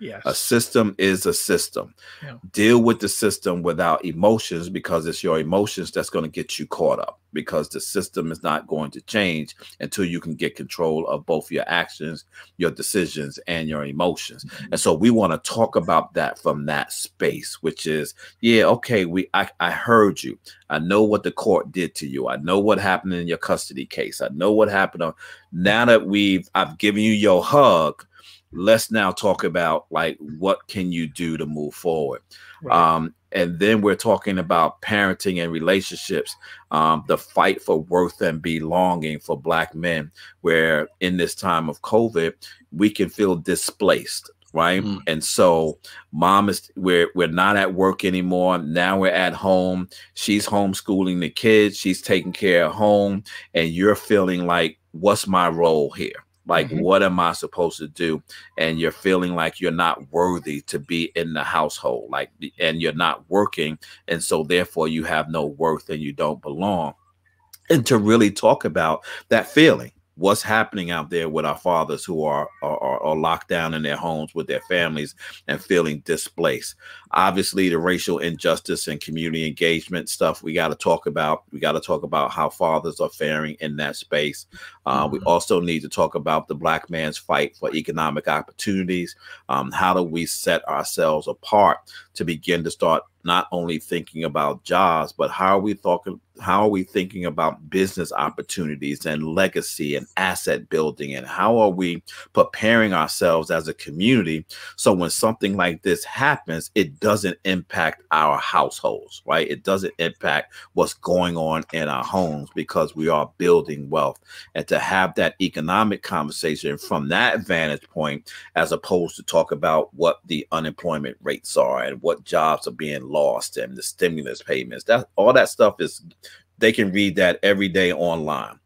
Yes.
A system is a system. Yeah. Deal with the system without emotions, because it's your emotions that's going to get you caught up, because the system is not going to change until you can get control of both your actions, your decisions, and your emotions. And so we want to talk about that from that space, which is, yeah, okay, I heard you. I know what the court did to you. I know what happened in your custody case. I know what happened. Now that I've given you your hug, let's now talk about, like, what can you do to move forward? Right. And then we're talking about parenting and relationships, the fight for worth and belonging for Black men, where in this time of COVID, we can feel displaced, right?
Mm.
And so we're not at work anymore. Now we're at home. She's homeschooling the kids. She's taking care of home. And you're feeling like, what's my role here? Like, what am I supposed to do? And you're feeling like you're not worthy to be in the household, like, and you're not working. And so therefore you have no worth and you don't belong. And to really talk about that feeling, what's happening out there with our fathers who are locked down in their homes with their families and feeling displaced. Obviously, the racial injustice and community engagement stuff we got to talk about. We got to talk about how fathers are faring in that space. We also need to talk about the Black man's fight for economic opportunities. How do we set ourselves apart to begin to start not only thinking about jobs, but how are we thinking about business opportunities and legacy and asset building, and how are we preparing ourselves as a community so when something like this happens, it doesn't impact our households, right? It doesn't impact what's going on in our homes because we are building wealth. And to have that economic conversation from that vantage point, as opposed to talk about what the unemployment rates are and what jobs are being lost and the stimulus payments, that all that stuff is, they can read that every day online.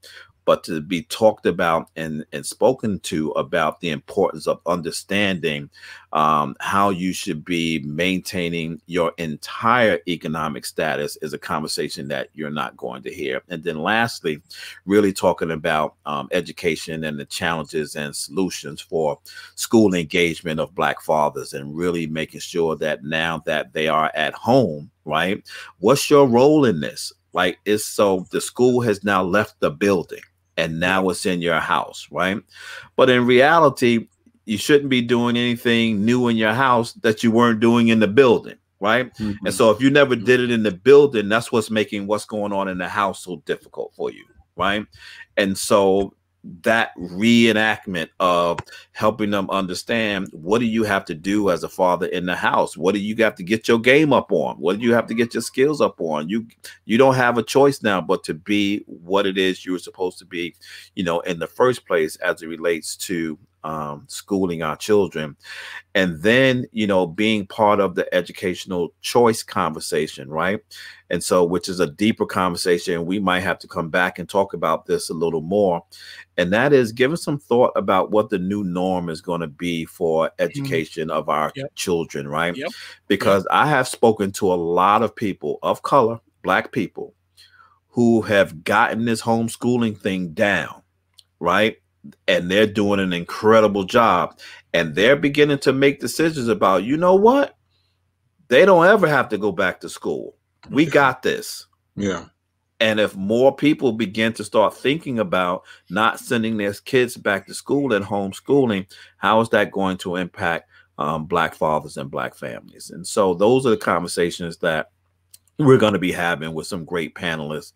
But to be talked about and spoken to about the importance of understanding how you should be maintaining your entire economic status is a conversation that you're not going to hear. And then lastly, really talking about education and the challenges and solutions for school engagement of Black fathers, and really making sure that now that they are at home, right, what's your role in this? Like, it's so the school has now left the building and now it's in your house, right? But in reality, you shouldn't be doing anything new in your house that you weren't doing in the building, right? And so if you never did it in the building, that's what's making what's going on in the house so difficult for you, right? And so that reenactment of helping them understand, what do you have to do as a father in the house? What do you have to get your game up on? What do you have to get your skills up on? You don't have a choice now but to be what it is you were supposed to be, in the first place, as it relates to schooling our children. And then, being part of the educational choice conversation, right? And so, which is a deeper conversation. We might have to come back and talk about this a little more. And that is giving some thought about what the new norm is going to be for education of our children, right? Because I have spoken to a lot of people of color, Black people, who have gotten this homeschooling thing down, right? And they're doing an incredible job. And they're beginning to make decisions about, you know what? They don't ever have to go back to school. We got this.
Yeah.
And if more people begin to start thinking about not sending their kids back to school and homeschooling, how is that going to impact Black fathers and Black families? And so those are the conversations that we're going to be having with some great panelists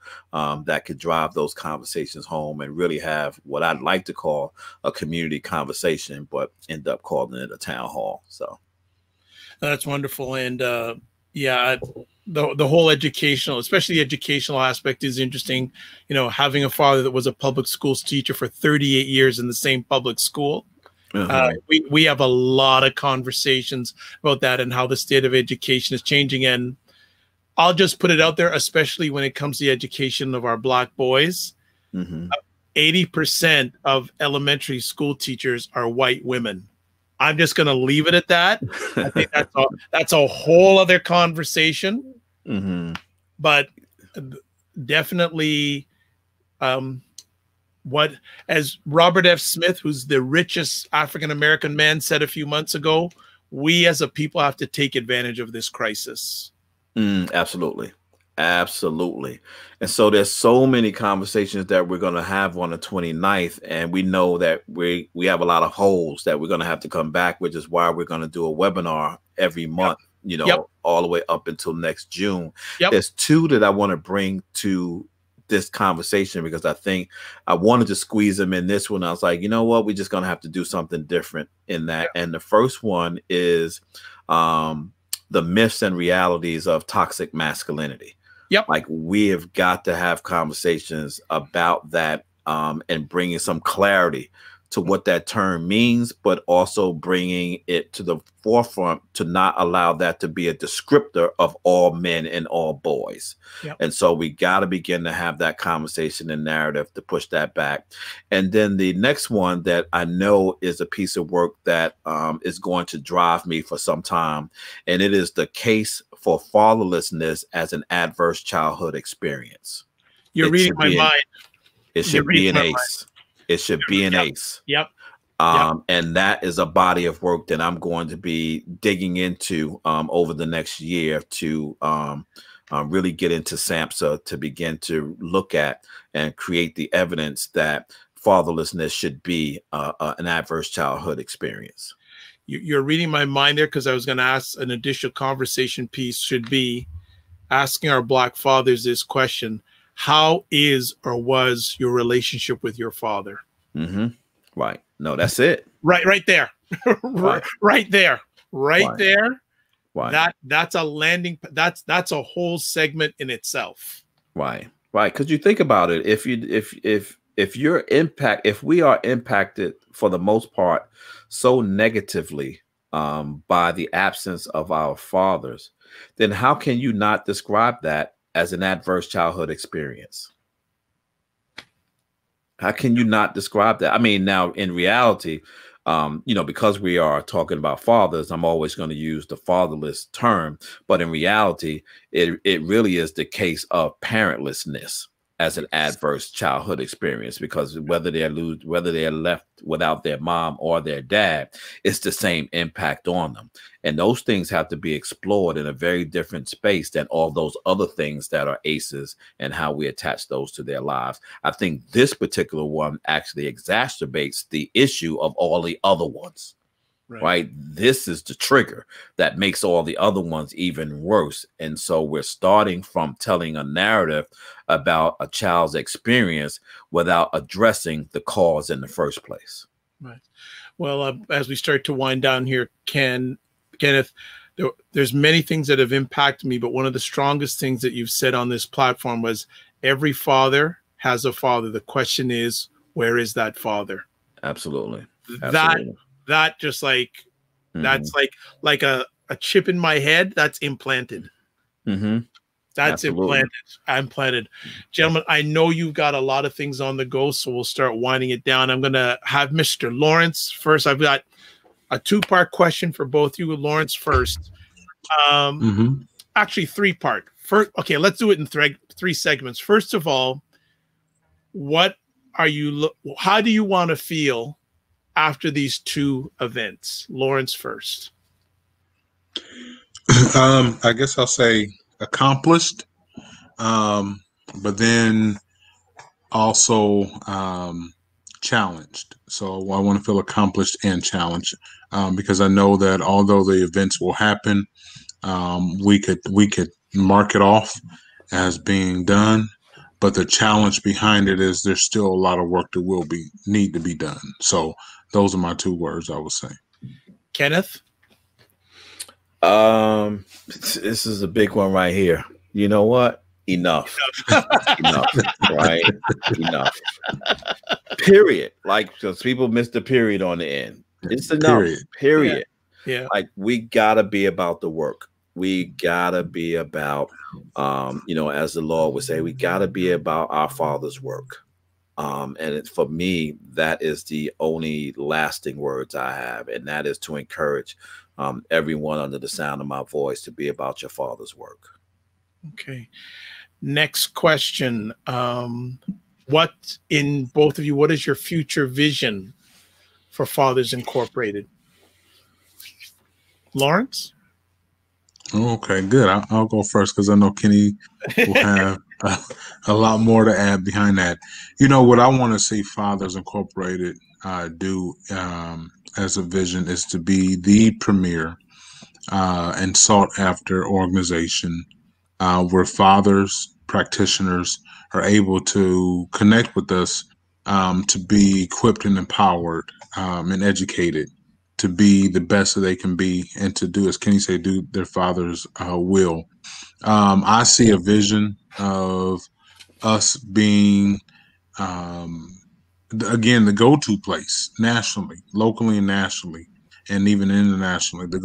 that could drive those conversations home and really have what I'd like to call a community conversation, but end up calling it a town hall. So
that's wonderful. And the whole educational, especially the educational aspect, is interesting. Having a father that was a public schools teacher for 38 years in the same public school. We have a lot of conversations about that and how the state of education is changing. And I'll just put it out there, especially when it comes to the education of our Black boys. 80% of elementary school teachers are white women. I'm just going to leave it at that. I think that's a whole other conversation. But definitely, what, as Robert F. Smith, who's the richest African-American man, said a few months ago, we as a people have to take advantage of this crisis.
Absolutely. Absolutely. And so there's so many conversations that we're going to have on the 29th. And we know that we have a lot of holes that we're going to have to come back, which is why we're going to do a webinar every month, all the way up until next June. There's two that I want to bring to this conversation because I think I wanted to squeeze them in this one. I was like, you know what? We're just going to have to do something different in that. And the first one is the myths and realities of toxic masculinity. Like, we have got to have conversations about that and bringing some clarity to what that term means, but also bringing it to the forefront to not allow that to be a descriptor of all men and all boys.
Yep.
And so we got to begin to have that conversation and narrative to push that back. And then the next one that I know is a piece of work that is going to drive me for some time, and it is the case for fatherlessness as an adverse childhood experience.
You're reading my mind.
It should be an ace. It should be an ace.
Yep.
And that is a body of work that I'm going to be digging into over the next year to really get into SAMHSA, to begin to look at and create the evidence that fatherlessness should be an adverse childhood experience.
You're reading my mind there, because I was going to ask an additional conversation piece should be asking our Black fathers this question: how is or was your relationship with your father?
Mm-hmm. Right. No, that's it.
Right there.
Right.
Right there.
Right.
There.
Right.
That's a landing. That's a whole segment in itself.
Right. Right. Because you think about it, if we are impacted for the most part so negatively by the absence of our fathers, then how can you not describe that as an adverse childhood experience? How can you not describe that? I mean, now in reality, because we are talking about fathers, I'm always going to use the fatherless term, but in reality, it really is the case of parentlessness as an adverse childhood experience, because whether they're left without their mom or their dad, it's the same impact on them. And those things have to be explored in a very different space than all those other things that are ACEs and how we attach those to their lives. I think this particular one actually exacerbates the issue of all the other ones. Right. This is the trigger that makes all the other ones even worse. And so we're starting from telling a narrative about a child's experience without addressing the cause in the first place.
Right. Well, as we start to wind down here, Kenneth, there's many things that have impacted me, but one of the strongest things that you've said on this platform was every father has a father. The question is, where is that father?
Absolutely.
That just like, that's like a chip in my head that's implanted.
Mm-hmm.
That's implanted. Gentlemen, I know you've got a lot of things on the go, so we'll start winding it down. I'm going to have Mr. Lawrence first. I've got a two-part question for both of you. Lawrence first. Actually, three-part. First, okay, let's do it in three segments. First of all, how do you want to feel after these two events? Lawrence first.
I guess I'll say accomplished, but then also challenged. So I want to feel accomplished and challenged, because I know that although the events will happen, we could mark it off as being done, but the challenge behind it is there's still a lot of work that need to be done. So those are my two words, I would say.
Kenneth?
This is a big one right here. You know what? Enough. Enough. Right? Enough. Period. Like, because people miss the period on the end. It's enough. Period.
Yeah.
Like, we gotta be about the work. We gotta be about, as the Lord would say, we gotta be about our Father's work. And for me, that is the only lasting words I have, and that is to encourage everyone under the sound of my voice to be about your Father's work.
Okay. Next question. What is your future vision for Fathers Incorporated? Lawrence?
Okay, good. I'll go first because I know Kenny will have a lot more to add behind that. What I want to see Fathers Incorporated do as a vision is to be the premier and sought after organization where fathers, practitioners are able to connect with us to be equipped and empowered and educated to be the best that they can be and to do, as Kenny said, do their Father's will. I see a vision of us being again, the go-to place nationally, locally and nationally, and even internationally, the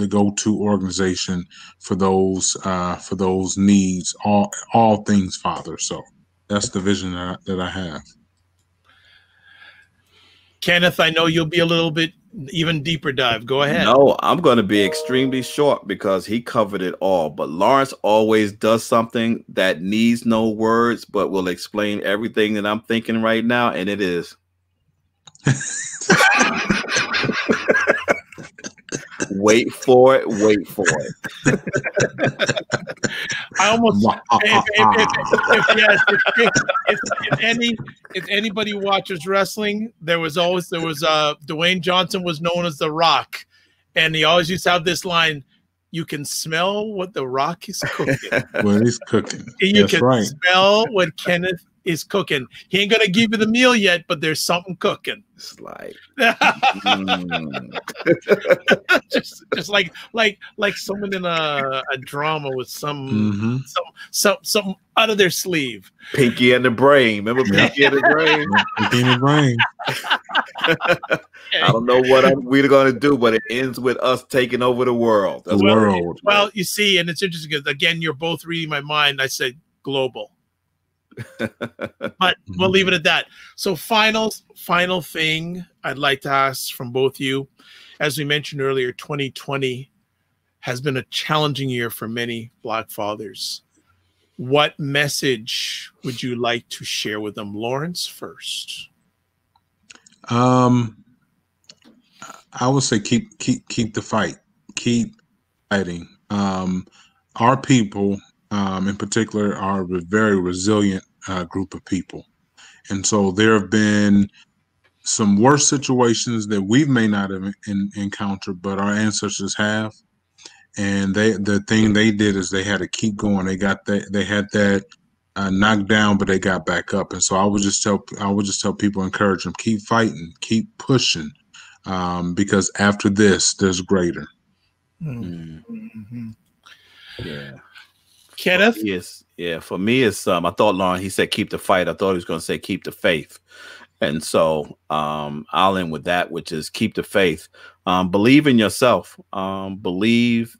go-to organization for those needs, all things father. So that's the vision that I have.
Kenneth, I know you'll be a little bit even deeper dive. Go ahead.
No, I'm going to be extremely short because he covered it all. But Lawrence always does something that needs no words, but will explain everything that I'm thinking right now, and it is. Wait for it. Wait for it.
I almost if anybody watches wrestling, there was Dwayne Johnson was known as The Rock, and he always used to have this line: "You can smell what The Rock is cooking."
Well, he's cooking.
You can smell what Kenneth is cooking. He ain't gonna give you the meal yet, but there's something cooking.
It's like
just like someone in a drama with some out of their sleeve.
Pinky and the Brain. Remember Pinky and the Brain?
Pinky and the Brain.
I don't know what we're going to do, but it ends with us taking over the world.
Well, you see, and it's interesting because, again, you're both reading my mind. I said global. But we'll leave it at that. So final thing I'd like to ask from both you. As we mentioned earlier, 2020 has been a challenging year for many Black fathers. What message would you like to share with them? Lawrence first.
I would say keep the fight. Keep fighting. Our people in particular are a very resilient group of people. And so there have been some worse situations that we may not have encountered, but our ancestors have. And the thing they did is they had to keep going. They had that knocked down, but they got back up. And so I would just tell people, encourage them, keep fighting, keep pushing, because after this, there's greater.
Mm-hmm.
Yeah.
Kenneth?
Yes. Yeah. For me, it's I thought Lauren, he said keep the fight. I thought he was going to say keep the faith. And so I'll end with that, which is keep the faith. Believe in yourself. Believe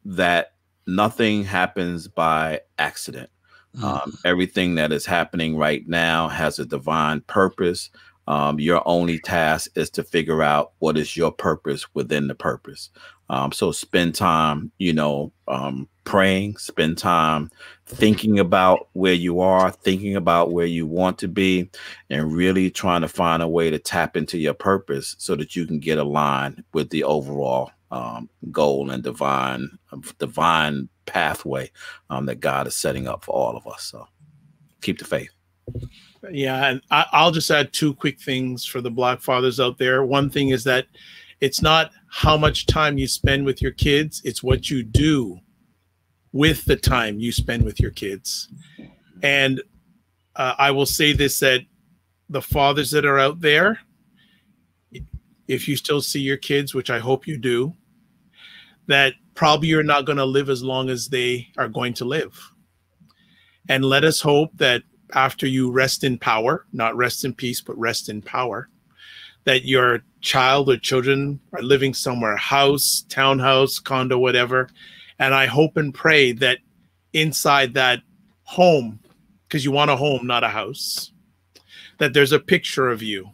that nothing happens by accident. Everything that is happening right now has a divine purpose. Your only task is to figure out what is your purpose within the purpose. So spend time, praying, spend time thinking about where you are, thinking about where you want to be, and really trying to find a way to tap into your purpose so that you can get aligned with the overall goal and divine pathway that God is setting up for all of us. So keep the faith.
Yeah, and I'll just add two quick things for the Black fathers out there. One thing is that it's not how much time you spend with your kids, it's what you do with the time you spend with your kids. And I will say this, that the fathers that are out there, if you still see your kids, which I hope you do, that probably you're not going to live as long as they are going to live. And let us hope that after you rest in power, not rest in peace, but rest in power, that your child or children are living somewhere, house, townhouse, condo, whatever. And I hope and pray that inside that home, because you want a home, not a house, that there's a picture of you.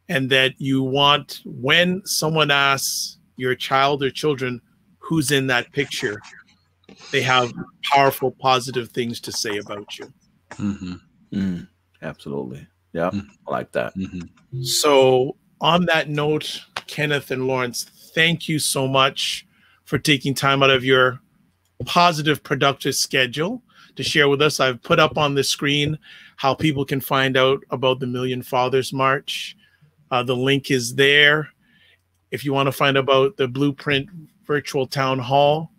And that you want, when someone asks your child or children who's in that picture, they have powerful, positive things to say about you.
Absolutely. Yeah, I like that.
So on that note, Kenneth and Lawrence, thank you so much for taking time out of your positive, productive schedule to share with us. I've put up on the screen how people can find out about the Million Fathers March. The link is there. If you want to find about the Blueprint Virtual Town Hall,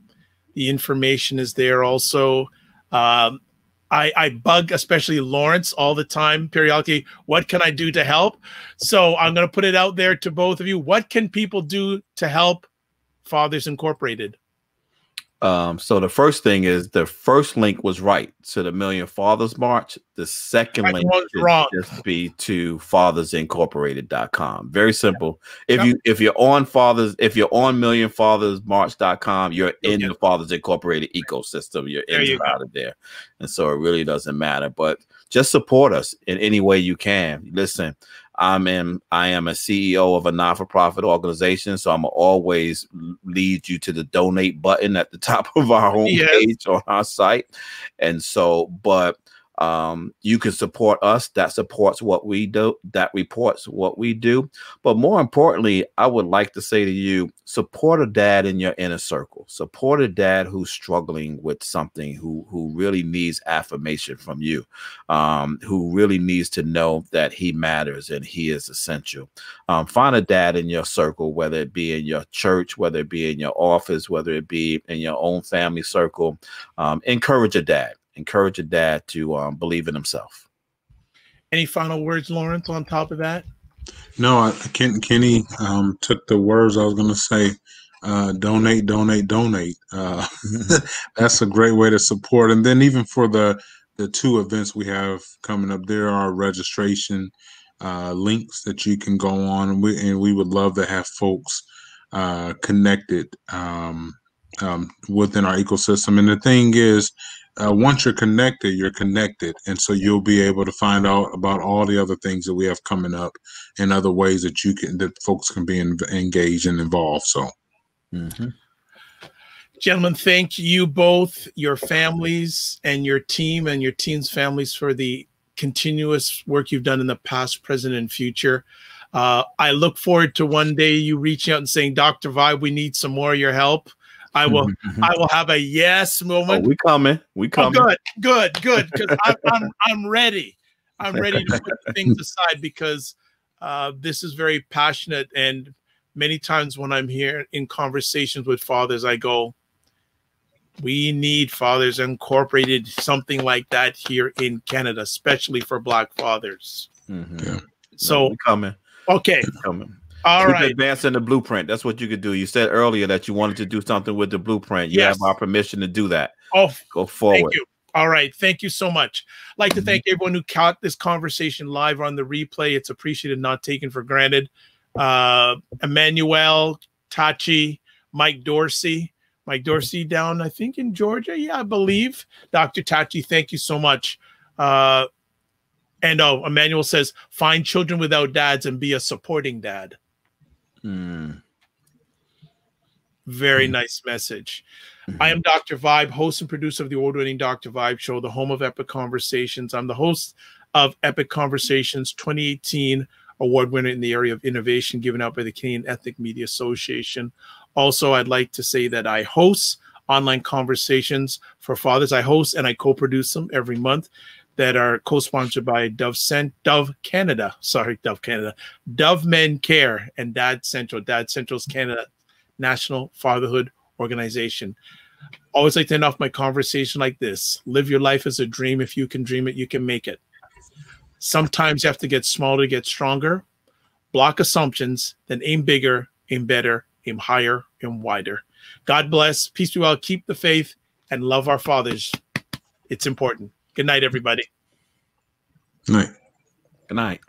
the information is there also. I bug especially Lawrence all the time, periodically, what can I do to help? So I'm going to put it out there to both of you. What can people do to help Fathers Incorporated?
So the first thing is the first link was right to the Million Fathers March. The second link should just be to fathersincorporated.com. Very simple. If you're on millionfathersmarch.com, you're in the Fathers Incorporated ecosystem. You're inside of there. And so it really doesn't matter. But just support us in any way you can. Listen, I am a CEO of a not-for-profit organization, so I'm always lead you to the donate button at the top of our homepage on our site. And so, but you can support us. That supports what we do. That reports what we do. But more importantly, I would like to say to you, support a dad in your inner circle. Support a dad who's struggling with something, who really needs affirmation from you, who really needs to know that he matters and he is essential. Find a dad in your circle, whether it be in your church, whether it be in your office, whether it be in your own family circle. Encourage a dad. Encourage a dad to believe in himself.
Any final words, Lawrence, on top of that?
No, Kenny took the words I was going to say. Donate, donate, donate. That's a great way to support. And then even for the two events we have coming up, there are registration links that you can go on. And we would love to have folks connected within our ecosystem. And the thing is, once you're connected. And so you'll be able to find out about all the other things that we have coming up and other ways that folks can be engaged and involved. So,
gentlemen, thank you both, your families and your team and your team's families for the continuous work you've done in the past, present, and future. I look forward to one day you reaching out and saying, Dr. Vibe, we need some more of your help. I will have a yes moment.
Oh, we coming.
Oh, good. Because I'm ready. I'm ready to put things aside because this is very passionate. And many times when I'm here in conversations with fathers, I go, we need Fathers Incorporated, something like that here in Canada, especially for Black fathers. So
we coming.
Okay.
We coming.
All
Keep
right.
advancing the blueprint. That's what you could do. You said earlier that you wanted to do something with the blueprint. You have our permission to do that.
Oh,
go forward.
Thank you. All right. Thank you so much. I'd like to thank everyone who caught this conversation live on the replay. It's appreciated, not taken for granted. Emmanuel, Tachi, Mike Dorsey down, I think, in Georgia. Yeah, I believe. Dr. Tachi, thank you so much. And Emmanuel says, find children without dads and be a supporting dad. Very nice message. I am Dr. Vibe, host and producer of the award-winning Dr. Vibe Show, the home of Epic Conversations. I'm the host of Epic Conversations 2018 award winner in the area of innovation given out by the Canadian Ethnic Media Association. Also, I'd like to say that I host online conversations for fathers. I host and I co-produce them every month that are co-sponsored by Dove Canada, Dove Men Care, and Dad Central. Dad Central's Canada National Fatherhood Organization. Always like to end off my conversation like this. Live your life as a dream. If you can dream it, you can make it. Sometimes you have to get smaller to get stronger. Block assumptions, then aim bigger, aim better, aim higher, and wider. God bless. Peace be well. Keep the faith and love our fathers. It's important. Good night, everybody.
Night.
Good night.